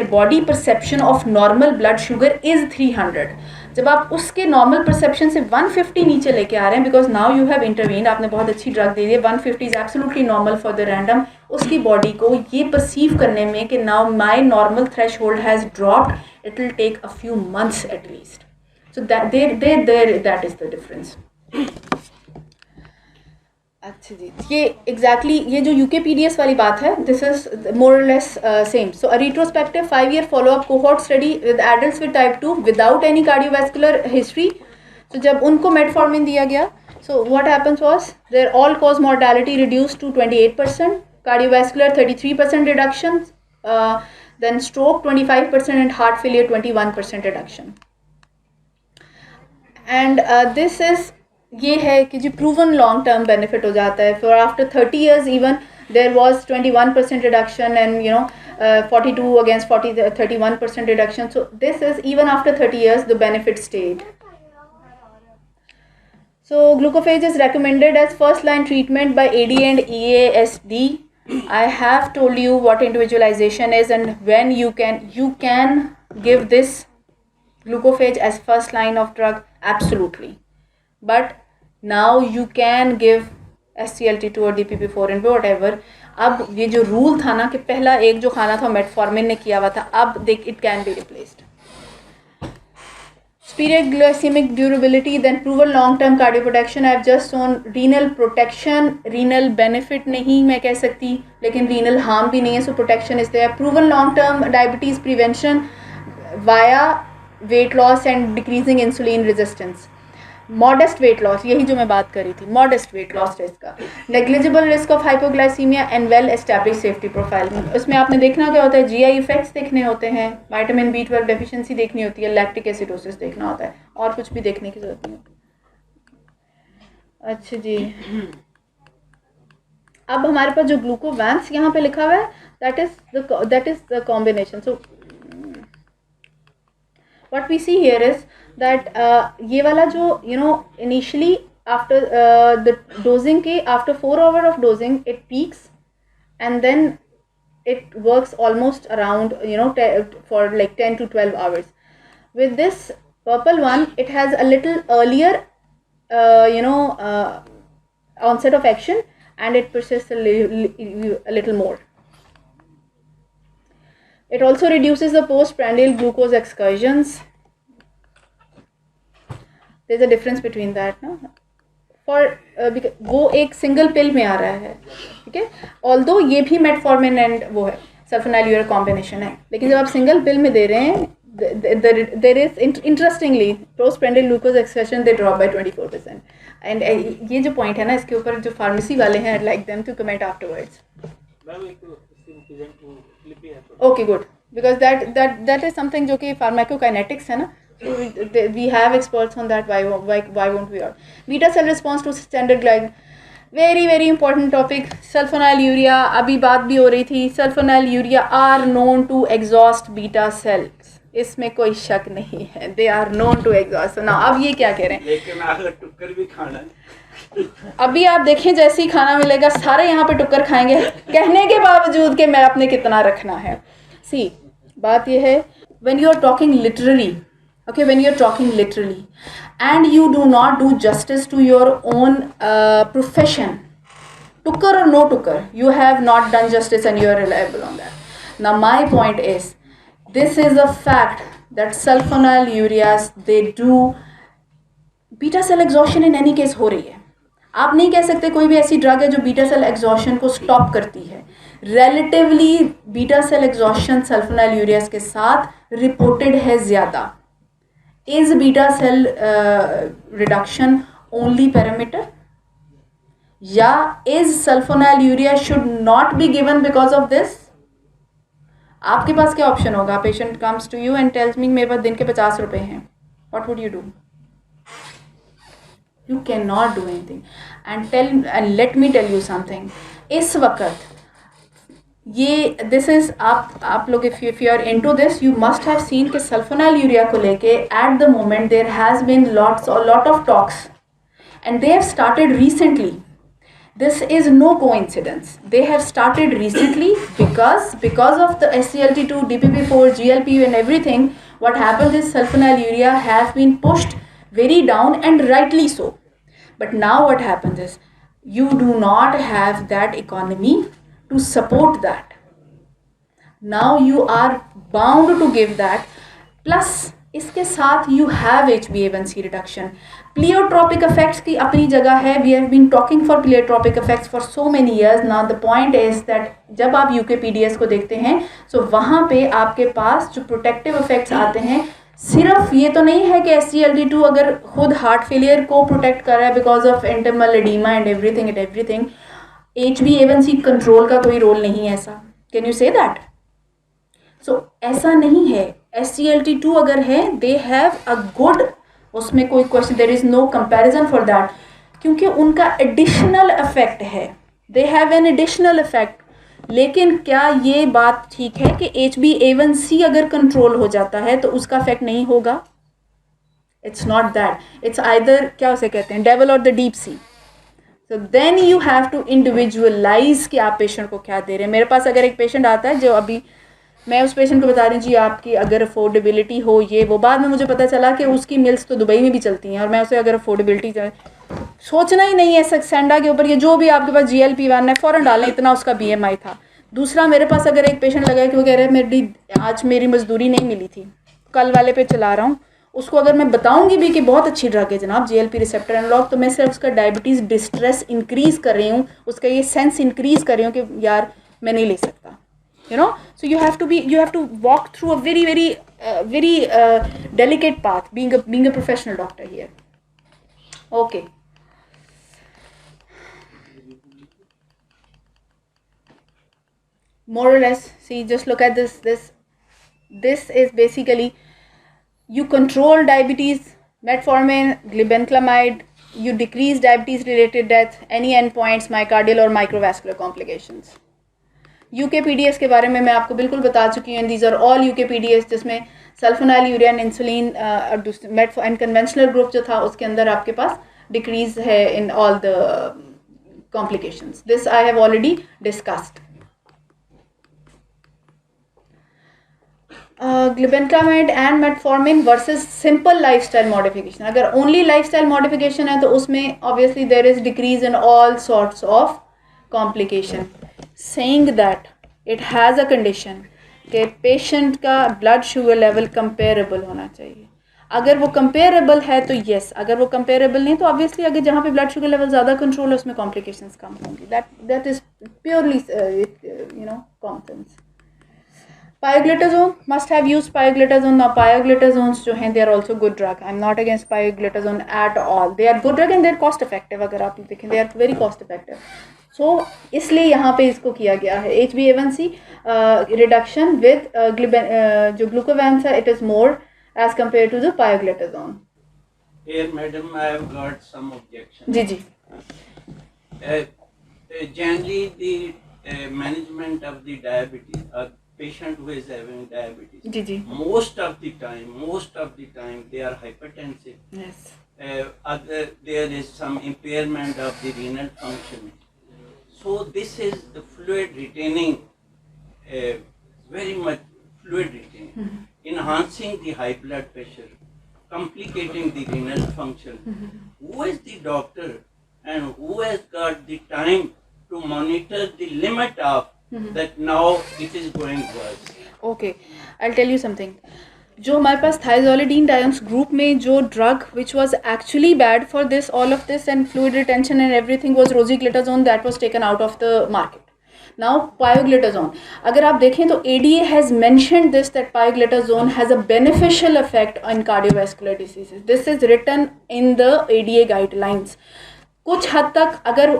body perception of normal blood sugar is 300. जब आप उसके नॉर्मल परसेप्शन से 150 नीचे लेके आ रहे हैं, because now you have intervene, आपने बहुत अच्छी ड्रग दे दी है, 150 is absolutely normal for the random. उसकी बॉडी को ये परसीव करने में कि now my normal threshold has dropped, it will take a few months at least. So that is the difference. अच्छा जी, ये एग्जैक्टली ये जो यूकेपीडीएस वाली बात है, दिस इज मोर और less same. So a retrospective 5-year follow up cohort study with adults with type 2 without any cardiovascular history. तो जब उनको मेटफॉर्मिन दिया गया, So what happens was their all-cause mortality reduced to 28%, cardiovascular 33% reduction, then stroke 25% and heart failure 21% reduction. And this is ये है कि जो proven long term benefit हो जाता है. For after 30 years even there was 21% reduction and 42 against 31% reduction. So this is even after 30 years the benefit stayed. So glucophage is recommended as first line treatment by AD and EASD. I have told you what individualization is and when you can give this glucophage as first line of drug, absolutely. But now you can give SGLT2 और DPP4 and whatever. अब ये जो rule था ना कि पहला एक जो खाना था मेटफॉर्मिन ने किया हुआ था, अब देख it can be replaced. Superior glycemic durability, then proven long-term cardioprotection. I have just shown renal protection, renal benefit नहीं मैं कह सकती, लेकिन renal harm भी नहीं है, so protection is there. Proven long-term diabetes prevention via weight loss and decreasing insulin resistance. Modest weight loss, यही जो मैं बात कर रही थी, modest weight loss risk का. Negligible risk of hypoglycemia and well established safety profile. उसमें आपने देखना क्या होता है, GI effects देखने होते हैं, vitamin B12 deficiency देखनी होती है, lactic acidosis देखना होता है, और कुछ भी देखने की जरूरत नहीं होती. अच्छा जी, अब हमारे पास जो ग्लूकोवैंस यहाँ पे लिखा हुआ है, that is the combination. So what we see here is that ये वाला जो initially after the dosing के after 4 hours of dosing it peaks and then it works almost around for like 10 to 12 hours. With this purple one, it has a little earlier onset of action and it persists a little more. It also reduces the postprandial glucose excursions. There's a difference between that, no? For वो एक single pill में आ रहा है, ठीक है? Although ये भी metformin and वो है sulfonylurea combination है, लेकिन जब आप single pill में दे रहे हैं, there is interestingly postprandial glucose excursion they drop by 24%. And ये जो point है ना, इसके ऊपर जो pharmacy वाले हैं, I'd like them to comment afterwards. Okay, good. Because that is something जो कि pharmacokinetics है ना. So we have experts on that. Why won't we? Beta cell response to standard glycan. Very important topic. Sulfonylurea. अभी बात भी हो रही थी. Sulfonylurea are known to exhaust beta cells. इसमें कोई शक नहीं है. They are known to exhaust. So now अब ये क्या कह रहे हैं? लेकिन अगर टुक्कर भी खाना है. अभी आप देखें जैसे ही खाना मिलेगा सारे यहाँ पे टुक्कर खाएंगे कहने के बावजूद कि मैं अपने कितना रखना है. See, बात ये है when you are talking literally. Okay, when you're talking literally and you do not do justice to your own profession, tukkar or no tukkar, you have not done justice and you are reliable on that. Now my point is, this is a fact that sulfonylureas, they do beta cell exhaustion in any case हो रही है. आप नहीं कह सकते कोई भी ऐसी ड्रग है जो बीटा सेल एग्जॉशन को स्टॉप करती है. रिलेटिवली बीटा सेल एग्जॉशन सल्फोनाइल्यूरियास के साथ रिपोर्टेड है ज़्यादा. Is beta cell reduction only parameter? Yeah, is sulfonylurea should not be given because of this? आपके पास क्या ऑप्शन होगा? Patient comes to you and tells me मेरे पास दिन के 50 रुपए हैं. What would you do? You cannot do anything. And let me tell you something. इस वक्त ये this is आप लोग if you are into this, you must have seen कि sulfonylurea को लेके at the moment there has been lot of talks and they have started recently. This is no coincidence. They have started recently because of the SGLT2, DPP4, GLP and everything. What happens is sulfonylurea has been pushed very down and rightly so. But now what happens is you do not have that economy to support that. Now you are bound to give that. Plus इसके साथ you have HbA1c reduction. Pleiotropic effects की अपनी जगह है. We have been talking for pleiotropic effects for so many years. Now the point is that जब आप UKPDS को देखते हैं, so वहाँ पे आपके पास जो protective effects आते हैं, सिर्फ ये तो नहीं है कि SGLT2 अगर खुद हार्ट फेलियर को प्रोटेक्ट कर रहा है because of internal oedema and everything, HbA1c control का कोई रोल नहीं है ऐसा, can you say that? So ऐसा नहीं है, SGLT2 अगर है दे हैव अ गुड, उसमें कोई question, there is no comparison for that, क्योंकि उनका एडिशनल इफेक्ट है, they have an additional effect. लेकिन क्या ये बात ठीक है कि HbA1c अगर कंट्रोल हो जाता है तो उसका इफेक्ट नहीं होगा? It's not that, it's either, क्या उसे कहते हैं, डेवल और the deep sea. So then you have to individualize कि आप पेशेंट को क्या दे रहे हैं। मेरे पास अगर एक पेशेंट आता है जो अभी मैं उस पेशेंट को बता रही हूँ जी आपकी अगर अफोर्डेबिलिटी हो ये वो, बाद में मुझे पता चला कि उसकी मिल्स तो दुबई में भी चलती हैं और मैं उसे अगर अफोर्डेबिलिटी सोचना ही नहीं है सक्सेंडा के ऊपर, ये जो भी आपके पास GLP-1 है फ़ौरन डालें, इतना उसका BMI था। दूसरा मेरे पास अगर एक पेशेंट लगा कि वो कह रहा है मेरी आज मेरी मजदूरी नहीं मिली थी, कल वाले पे चला रहा हूँ, उसको अगर मैं बताऊंगी भी कि बहुत अच्छी ड्रग है जनाब GLP रिसेप्टर एनालॉग, तो मैं सिर्फ उसका डायबिटीज़ डिस्ट्रेस इंक्रीज़ कर रही हूँ, उसका ये सेंस इंक्रीज़ कर रही हूँ कि यार मैं नहीं ले सकता, you know. So you have to walk through a very delicate path being a professional doctor here. Okay. More or less, see, just look at this is basically you control diabetes, metformin, glibenclamide, you decrease diabetes related death, any endpoints, myocardial or microvascular complications. UKPDS के बारे में मैं आपको बिल्कुल बता चुकी हूँ, these are all UKPDS, जिसमें sulphonylurea insulin and conventional group जो था उसके अंदर आपके पास डिक्रीज है in all the complications, this I have already discussed. Glibenclamide and metformin versus simple lifestyle modification, अगर ओनली लाइफस्टाइल मॉडिफिकेशन है तो उसमें obviously there is decrease in all sorts of complication, saying that it has a condition कि patient का blood sugar level comparable होना चाहिए। अगर वो कंपेरेबल है तो येस, अगर वो कंपेरेबल नहीं तो ऑब्वियसली अगर जहाँ पे ब्लड शुगर लेवल ज़्यादा कंट्रोल है उसमें कॉम्प्लिकेशंस कम होंगी, that is purely common sense. Pioglitazone must have use pioglitazone. ना पायोग्लिटाजोन्स जो हैं they are also good drug, I am not against pioglitazone at all, they are good drug and they are cost effective, अगर आप देखें they are very cost effective. So इसलिए यहाँ पे इसको किया गया है HbA1c रिडक्शन विद जो ग्लूकोवैम्स है, it is more as compare to the pioglitazone. Here, madam, I have got some objections. जी जी। Generally, the management of the diabetes, a patient who is having diabetes, जी जी। most of the time, they are hypertensive. Yes. There is some impairment of the renal function. So this is the fluid retaining, very much fluid retaining, enhancing the high blood pressure, complicating the renal function. Who is the doctor and who has got the time to monitor the limit of that now it is going worse? Okay, I'll tell you something. जो हमारे पास थाइजोलिडीन डायोन्स group में जो drug which was actually bad for this all of this and fluid retention and everything was rosiglitazone, that was taken out of the market. Now pioglitazone, अगर आप देखें तो ADA has mentioned this that pioglitazone has a beneficial effect on cardiovascular diseases, this is written in the ADA guidelines. कुछ हद तक, अगर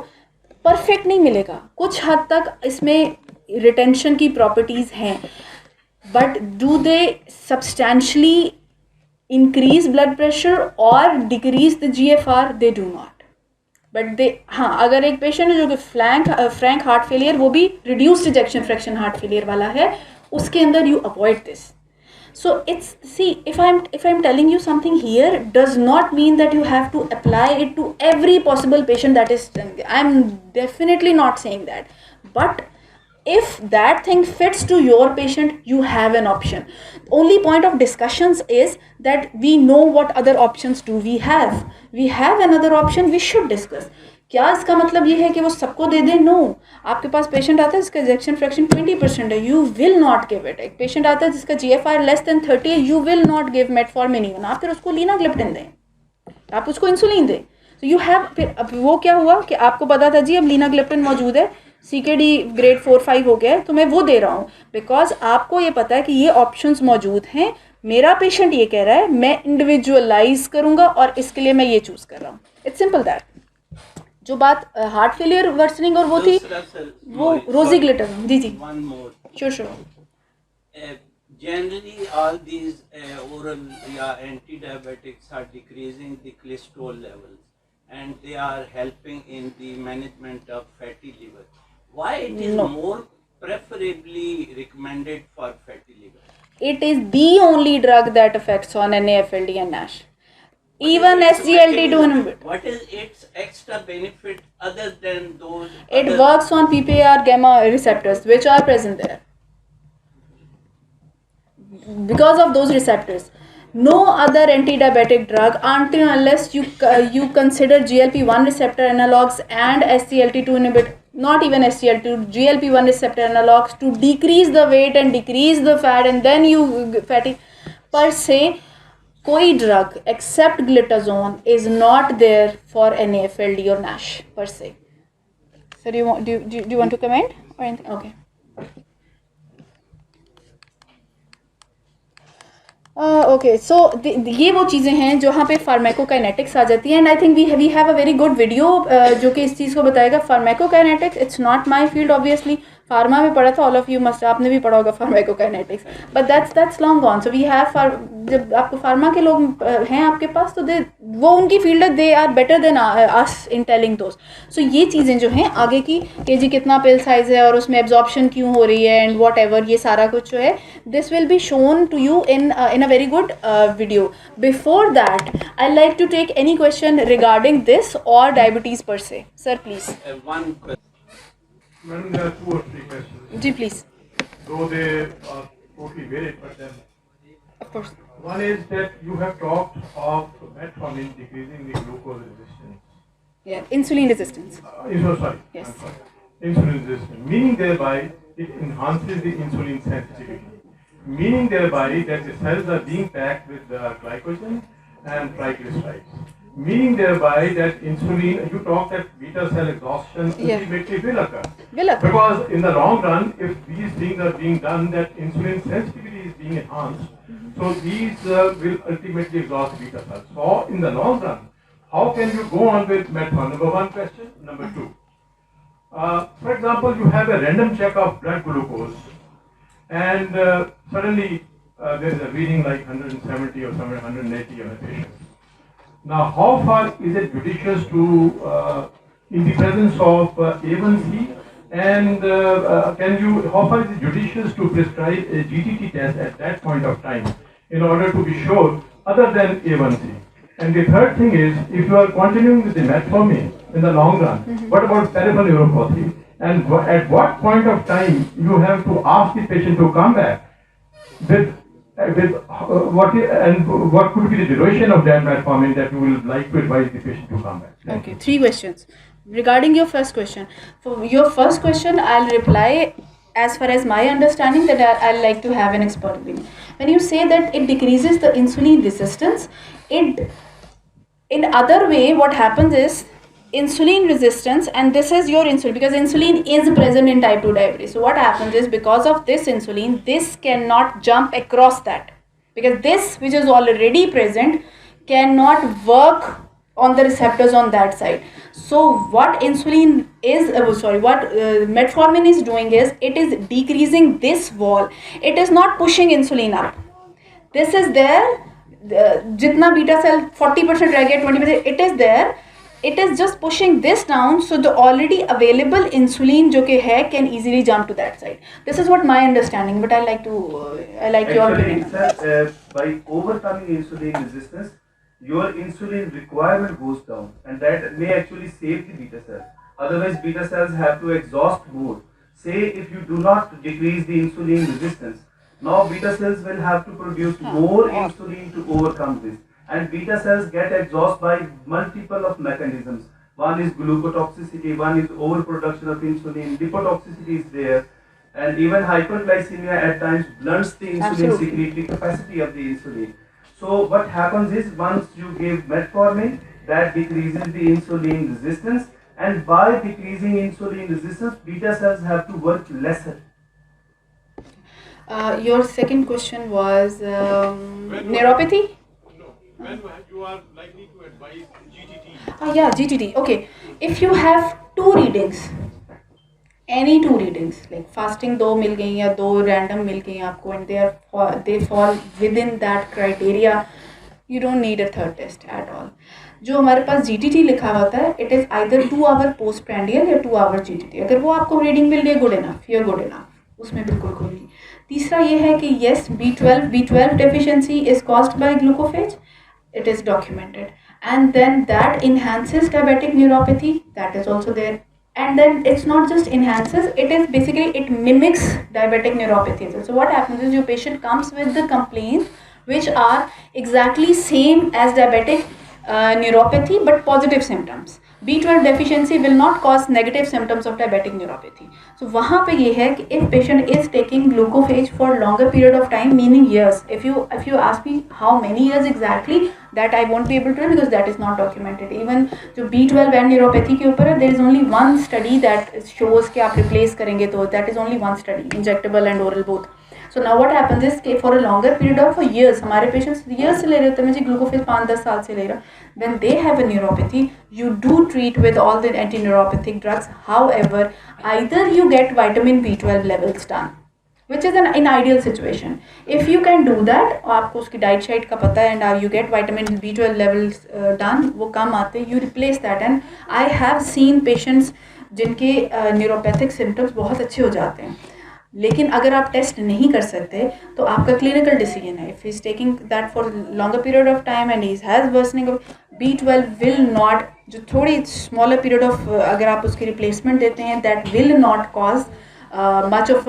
perfect नहीं मिलेगा, कुछ हद तक इसमें रिटेंशन की प्रॉपर्टीज़ हैं, but do they substantially increase blood pressure or decrease the GFR? They do not. But they, हाँ, अगर एक पेशेंट है जो कि फ्रैंक हार्ट फेलियर, वो भी reduced ejection fraction heart failure वाला है, उसके अंदर you avoid this. So it's, see, if I'm telling you something here does not mean that you have to apply it to every possible patient. That is, I'm definitely not saying that, but if that thing fits to your patient, you have an option. Only point of discussions is that we know what other options do we have. We have another option, we should discuss. क्या इसका मतलब ये है कि वो सबको दे दें? No. आपके पास पेशेंट आता है जिसका इजेक्शन फ्रैक्शन 20% है, you will not give it. एक पेशेंट आता है जिसका GFR लेस देन 30 है, you will not give metformin even, आप फिर उसको लीनाग्लिप्टिन दें, आप उसको इंसुलिन दें। तो यू हैव, फिर अब वो क्या हुआ कि आपको पता था जी अब लीनाग्लिप्टिन मौजूद है, CKD ग्रेड 4-5 हो गया है, तो मैं वो दे रहा हूँ, बिकॉज आपको ये पता है कि ये ऑप्शंस मौजूद हैं, मेरा पेशेंट ये कह रहा है, मैं इंडिविजुअलाइज करूंगा और इसके लिए मैं ये चूज कर रहा हूँ. It's simple that. जो बात हार्ट फेलियर वर्सनिंग और वो थी, वो रोजी ग्लिटर. जी जी, One more. Sure sure. Generally, all these oral anti-diabetics are decreasing the cholesterol levels, and they are helping in the management of fatty liver. Why it is more preferably recommended for fatty liver? It is the only drug that affects on NAFLD and NASH. Even SGLT2 inhibitor. What is its extra benefit other than those? It works on PPAR gamma receptors which are present there. Because of those receptors, no other anti-diabetic drug, until unless you consider GLP-1 receptor analogs and SGLT2 inhibitor, not even SGLT2, GLP-1 receptor analogs to decrease the weight and decrease the fat, and then you fatty per se. कोई drug except glitazone is not there for NAFLD or NASH per se. So do you want to comment or anything? Okay. Okay, so ये वो चीज़ें हैं जहाँ पे pharmacokinetics आ जाती है. And I think we have a very good video जो कि इस चीज़ को बताएगा. Pharmacokinetics, it's not my field obviously. Pharma में पढ़ा था, ऑल ऑफ यू मस्ट, आपने भी पढ़ा होगा pharmacokinetics, but that's long gone. So we have, जब आपको फार्मा के लोग हैं आपके पास, तो वो उनकी फील्ड है, they are better than us in telling those. So ये चीज़ें जो हैं आगे की, कि जी कितना पिल साइज है और उसमें एब्जॉर्प्शन क्यों हो रही है एंड वॉट एवर, ये सारा कुछ जो है, this will be shown to you in a very good video. Before that, I'd like to take any question regarding this or diabetes per se. Sir, please. One question. Madam, there are 2 or 3 questions. Ji, please. Though they are totally varied, but then Of course. one is that you have talked of metformin decreasing the glucose resistance. Yeah, insulin resistance. Sorry. Yes. I'm sorry. Insulin resistance, meaning thereby it enhances the insulin sensitivity. Meaning thereby that the cells are being packed with glycogen and triglycerides. Meaning thereby that insulin, you talk that beta cell exhaustion ultimately will occur. Because in the long run, if these things are being done, that insulin sensitivity is being enhanced, so these will ultimately exhaust beta cells. So in the long run, how can you go on with metformin? Number 1 question. Number 2, for example, you have a random check of blood glucose, and suddenly there is a reading like 170 or somewhere 180 on a patient. Now, how far is it judicious to, in the presence of A1C, and how far is it judicious to prescribe a GTT test at that point of time in order to be sure other than A1C? And the third thing is, if you are continuing with the metformin in the long run, what about peripheral neuropathy? And at what point of time you have to ask the patient to come back with what could be the duration of that metformin that you will like to advise the patient to come back? Okay, 3 questions. Regarding your first question, for your first question, I'll reply as far as my understanding, that I'll like to have an expert opinion. When you say that it decreases the insulin resistance, in other way, what happens is, insulin resistance, and this is your insulin, because insulin is present in type 2 diabetes. So what happens is, because of this insulin, this cannot jump across that, because this which is already present cannot work on the receptors on that side. So what metformin is doing is, it is decreasing this wall. It is not pushing insulin up. This is there, jitna beta cell 40% reh gaya, 20%, it is there. It is just pushing this down, so the already available insulin jo ke hai can easily jump to that side. This is what my understanding, but I like your opinion. Sir, by overcoming insulin resistance, your insulin requirement goes down, and that may actually save the beta cells. Otherwise, beta cells have to exhaust more. Say if you do not decrease the insulin resistance, now beta cells will have to produce more insulin to overcome this. And beta cells get exhausted by multiple of mechanisms. One is glucotoxicity, one is overproduction of insulin, lipotoxicity is there, and even hyperglycemia at times blunts the insulin secretory capacity of the insulin. So what happens is, once you give metformin, that decreases the insulin resistance, and by decreasing insulin resistance, beta cells have to work lesser. Your second question was When neuropathy. No, when you are likely to advise GTT. Yeah, GTT. Okay, if you have two readings, any two readings like fasting दो मिल गई या दो random मिल गई आपको and they fall within that criteria, you don't need a third test at all. जो हमारे पास GTT लिखा होता है it is either 2 hour postprandial या 2 hour GTT. अगर वो आपको reading मिल रही है good enough, you're good enough. उसमें बिल्कुल कोई नहीं. तीसरा ये है कि yes, B12 deficiency is caused by glucophage. It is documented, and then that enhances diabetic neuropathy. That is also there. And then it's not just enhances, it is basically it mimics diabetic neuropathy as well. So what happens is your patient comes with the complaints which are exactly same as diabetic neuropathy but positive symptoms. B12 deficiency will not cause negative symptoms of diabetic neuropathy. So वहाँ पे ये है कि if patient is taking glucophage for longer period of time, meaning years, if you ask me how many years exactly, that I won't be able to, because that is not documented. Even जो B12 and neuropathy के ऊपर है, there is only one study that shows कि आप replace करेंगे तो that is only one study, injectable and oral both. So now what happens is कि for a longer period of years, हमारे patients years से ले रहे होते हैं, मुझे glucophage 5-10 साल से ले रहा, when they have a neuropathy, you do treat with all the anti-neuropathic drugs. However, either you get vitamin B12 levels done, which is an ideal situation. If you can do that, आपको उसकी diet sheet का पता है and you get vitamin B12 levels done, वो कम आते, you replace that. And I have seen patients जिनके neuropathic symptoms बहुत अच्छे हो जाते हैं. लेकिन अगर आप टेस्ट नहीं कर सकते तो आपका क्लिनिकल डिसीजन है. If he is taking that for longer period of time and he has worsening of B12 will not, जो थोड़ी स्मॉलर पीरियड ऑफ अगर आप उसकी रिप्लेसमेंट देते हैं, that will not cause much of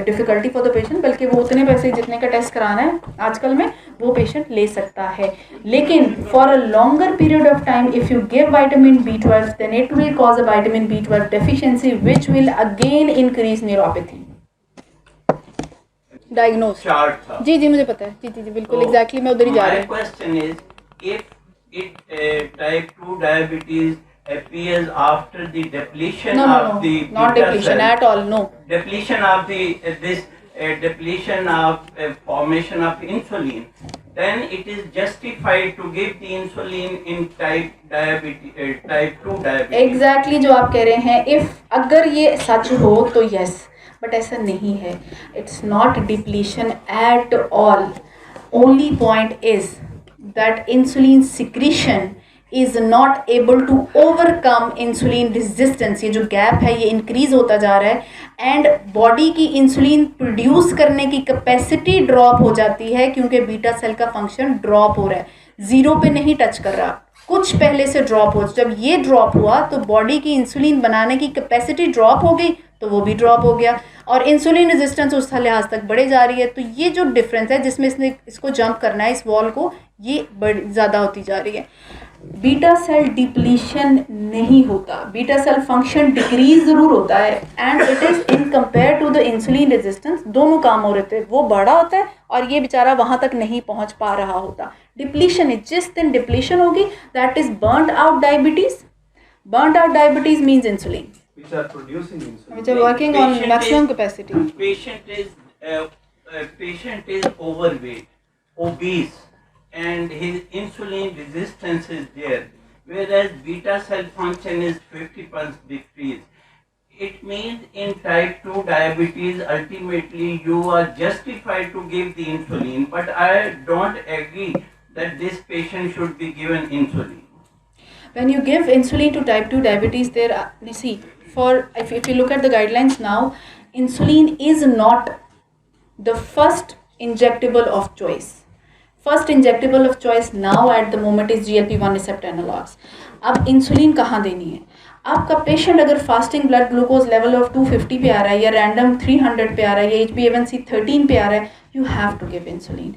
difficulty for the patient, बल्कि वो उतने पैसे जितने का टेस्ट कराना है आजकल में वो पेशेंट ले सकता है. लेकिन for a longer period of time if you give vitamin B12 then it will cause a vitamin B12 deficiency which will again increase neuropathy. Diagnose chart था. जी जी मुझे पता है. जी जी जी बिल्कुल एग्जैक्टली मैं उधर ही जा रही My हूँ. question is, if it type 2 diabetes appears after the depletion No, of the not beta depletion cell, at all. No. depletion of the depletion of formation of insulin, then it is justified to give the insulin in type 2 diabetes. Exactly जो आप कह रहे हैं, if अगर ये सच हो तो yes, but ऐसा नहीं है. It's not depletion at all. Only point is that insulin secretion is not able to overcome insulin resistance. ये जो गैप है ये इंक्रीज होता जा रहा है एंड बॉडी की इंसुलिन प्रोड्यूस करने की कैपेसिटी ड्रॉप हो जाती है क्योंकि बीटा सेल का फंक्शन ड्रॉप हो रहा है. जीरो पे नहीं टच कर रहा, कुछ पहले से ड्रॉप हो. जब ये ड्रॉप हुआ तो बॉडी की इंसुलिन बनाने की कैपेसिटी ड्रॉप हो गई तो वो भी ड्रॉप हो गया और इंसुलिन रेजिस्टेंस उस लिहाज तक बढ़े जा रही है. तो ये जो डिफरेंस है जिसमें इसको जंप करना है, इस वॉल को, ये ज़्यादा होती जा रही है. बीटा सेल डिप्लीशन नहीं होता, बीटा सेल फंक्शन डिक्रीज ज़रूर होता है and it is in compare to the insulin resistance दोनों काम हो रहे थे. वो बड़ा होता है और ये बेचारा वहाँ तक नहीं पहुँच पा रहा होता. डिप्लीशन है, जिस दिन डिप्लीशन होगी that is burned out diabetes. Burned out diabetes means insulin which are producing insulin. which are working on maximum capacity. Patient is overweight, obese, and his insulin resistance is there, whereas beta cell function is 50% decrease. It means in type 2 diabetes, ultimately you are justified to give the insulin, but I don't agree that this patient should be given insulin. When you give insulin to type 2 diabetes, there are, you see, if you look at the guidelines now, insulin is not the first injectable of choice. First injectable of choice now at the moment is GLP-1 receptor analogs. अब insulin कहाँ देनी है? आपका patient अगर fasting blood glucose level of 250 पे आ रहा है या रैंडम 300 पे आ रहा है या HbA1c 13 पे आ रहा है, you have to give insulin.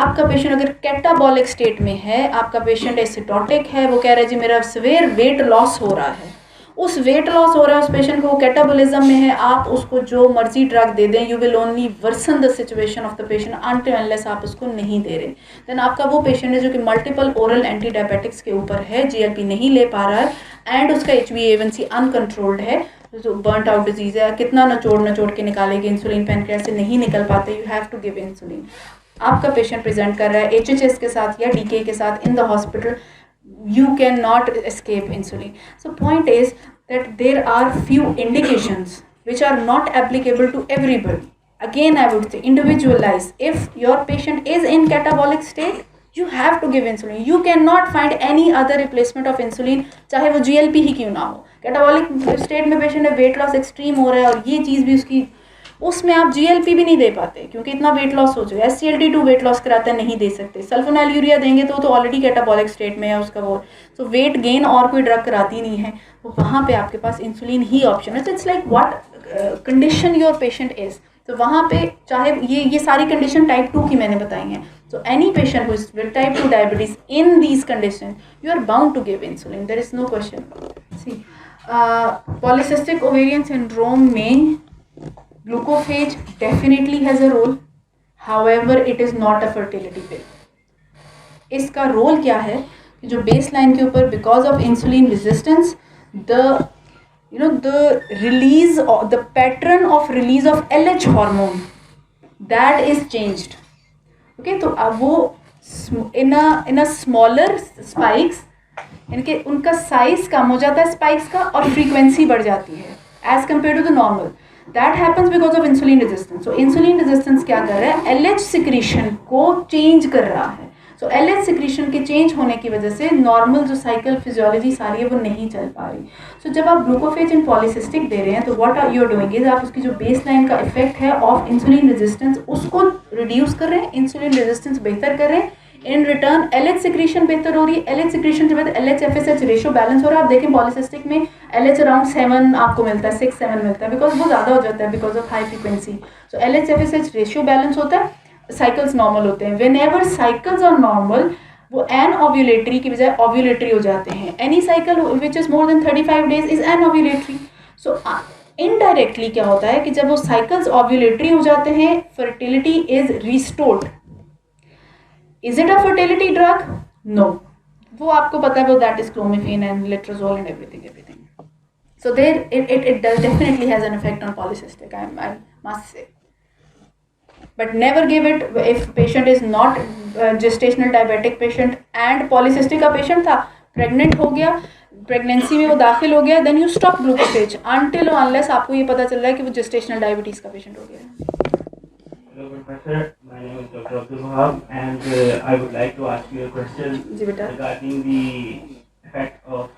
आपका पेशेंट अगर कैटाबॉलिक स्टेट में है, आपका पेशेंट एसिटोटिक है, वो कह रहा है जी मेरा सवेयर वेट लॉस हो रहा है, उस वेट लॉस हो रहा है उस पेशेंट को, वो कैटाबॉलिज्म में है, आप उसको जो मर्जी ड्रग दे दें, you will only worsen the situation of the patient until unless आप उसको नहीं दे रहे. देन आपका वो पेशेंट है जो कि मल्टीपल ओरल एंटी डायबिटिक्स के ऊपर है, GLP नहीं ले पा रहा है एंड उसका HbA1c अनकंट्रोल्ड है, जो बर्नट आउट डिजीज़ है, कितना नचोड़ के निकालेगी इंसुलिन, पैनक्रियास से नहीं निकल पाते, you have to give insulin. आपका पेशेंट प्रेजेंट कर रहा है HHS के साथ या DK के साथ in the hospital, you cannot escape insulin. So point is that there are few indications which are not applicable to everybody. Again, I would say individualize. If your patient is in catabolic state, you have to give insulin. You cannot find any other replacement of insulin, चाहे वो GLP ही क्यों ना हो. Catabolic state में patient है, weight loss extreme हो रहा है और ये चीज़ भी उसकी, उसमें आप GLP भी नहीं दे पाते क्योंकि इतना वेट लॉस हो जाए. SGLT2 वेट लॉस कराता है, नहीं दे सकते. सल्फोनाइलयूरिया देंगे तो ऑलरेडी कैटाबॉलिक स्टेट में है उसका वो, तो वेट गेन और कोई ड्रग कराती नहीं है, तो वहाँ पे आपके पास इंसुलिन ही ऑप्शन है. It's like what condition your patient is, तो वहाँ पे चाहे ये सारी कंडीशन टाइप 2 की मैंने बताई हैं. So any patient who is with type 2 diabetes in these conditions, you are bound to give insulin. There is no question. See, polycystic ovarian syndrome में glucophage definitely has a role. However, it is not a fertility pill. इसका role क्या है कि जो baseline के ऊपर because of insulin resistance, the release of the pattern of release of LH hormone that is changed. Okay, तो अब वो in a smaller spikes, इनके उनका साइज कम हो जाता है स्पाइक्स का और फ्रीक्वेंसी बढ़ जाती है as compare to the normal. That happens because of insulin resistance. So insulin resistance क्या कर रहा है, LH सिक्रीशन को चेंज कर रहा है. सो LH सिक्रीशन के चेंज होने की वजह से नॉर्मल जो साइकिल फिजियोलॉजी सारी है वो नहीं चल पा रही. सो जब आप ग्लूकोफेज इन पॉलीसिस्टिक दे रहे हैं तो what are you doing is आप उसकी जो बेस लाइन का इफेक्ट है ऑफ इंसुलिन रेजिस्टेंस उसको रिड्यूस कर रहे हैं, इंसुलिन रेजिस्टेंस बेहतर कर रहे हैं. इन रिटर्न LH सिक्रीशन बेहतर हो रही है. LH सिक्रीशन के बाद LH FSH रेशियो बैलेंस हो रहा है. आप देखें पॉलीसिस्टिक में LH अराउंड 7 आपको मिलता है, 6-7 मिलता है बिकॉज वो ज़्यादा हो जाता है because of high frequency. So LH FSH ratio balance होता है, साइकिल्स नॉर्मल होते हैं. Whenever cycles are normal वो एन ओव्यूलेटरी की बजाय ओव्यूलेटरी हो जाते हैं. Any cycle which is more than 35 days is anovulatory. So indirectly क्या होता है कि जब वो साइकिल्स ओव्यूलेटरी हो जाते हैं, fertility is restored. Is it a fertility drug? No. वो आपको पता है वो that is clomiphene and letrozole and everything. So there it does definitely has an effect on polycystic. I must say. But never give it if patient is not gestational diabetic patient and polycystic का patient था, pregnant हो गया, pregnancy में वो दाखिल हो गया, then you stop glucophage until unless आपको ये पता चल रहा है कि वो gestational diabetes का patient हो गया. Hello, Professor. My name is Dr. Abdul Wahab, and I would like to ask you a question regarding the effect of.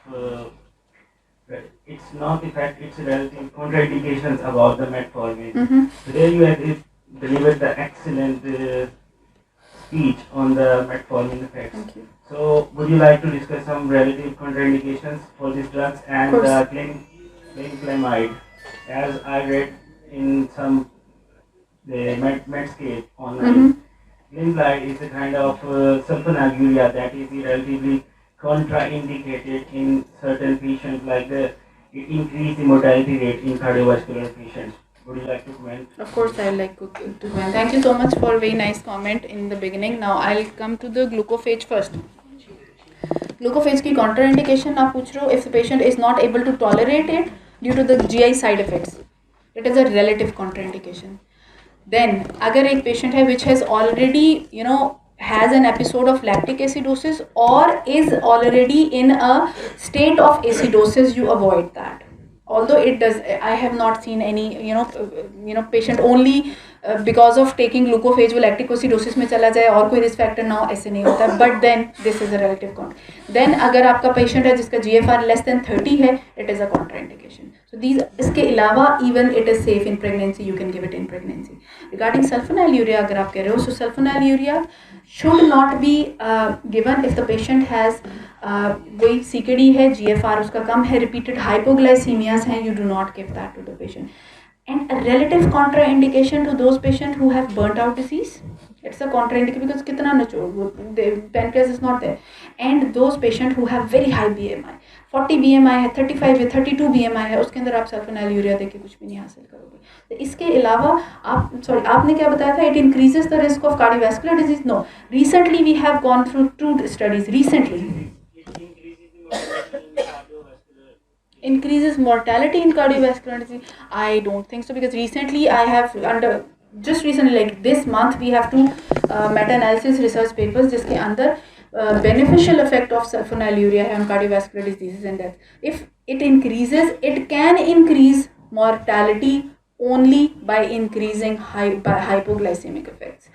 It's not effect; it's relative contraindications about the metformin. Today you have delivered the excellent speech on the metformin effects. Thank you. So, would you like to discuss some relative contraindications for these drugs and clindamycin? As I read in some. The Medscape online. Clindamycin is a kind of sulfonylurea that is relatively contraindicated in certain patients, like it increase the mortality rate in cardiovascular patients. Would you like to comment? Of course, I like to comment. Thank you so much for a very nice comment in the beginning. Now I'll come to the glucophage first. Glucophage की contraindication आप पूछ रहे हो, if the patient is not able to tolerate it due to the GI side effects, it is a relative contraindication. Then अगर एक patient है which has already has an episode of lactic acidosis or is already in a state of acidosis, you avoid that. Although it does, I have not seen any patient only because of taking glucophage वो lactic acidosis में चला जाए और कोई risk factor ना हो, ऐसे नहीं होता. But then this is a relative contraindication. Then अगर आपका patient है जिसका GFR less than 30 है, it is a contraindication. So these इसके अलावा even it is safe in pregnancy, you can give it in pregnancy. Regarding sulfonylurea अगर आप कह रहे हो, so sulfonylurea should not be given if the patient has वही CKD है, GFR उसका कम है, repeated hypoglycemias हैं, you do not give that to the patient. And a relative contraindication to those patients who have burnt out disease. It's a contraindication because कितना नचोड़, the pancreas is not there. And those patients who have very high BMI, 40 BMI है, 35 है, 32 BMI है, उसके अंदर आप सल्फोनाइलयूरिया देके कुछ भी नहीं हासिल करोगे. तो इसके अलावा आपने क्या बताया था, it increases the risk of cardiovascular disease. No, recently we have gone through 2 studies. Recently increases mortality in cardiovascular disease? I don't think so, because recently I have just recently, like this month, we have two meta-analysis research papers जिसके अंदर beneficial effect of sulfonylurea on cardiovascular diseases and death. If it increases, it can increase mortality only by increasing by hypoglycemic effects.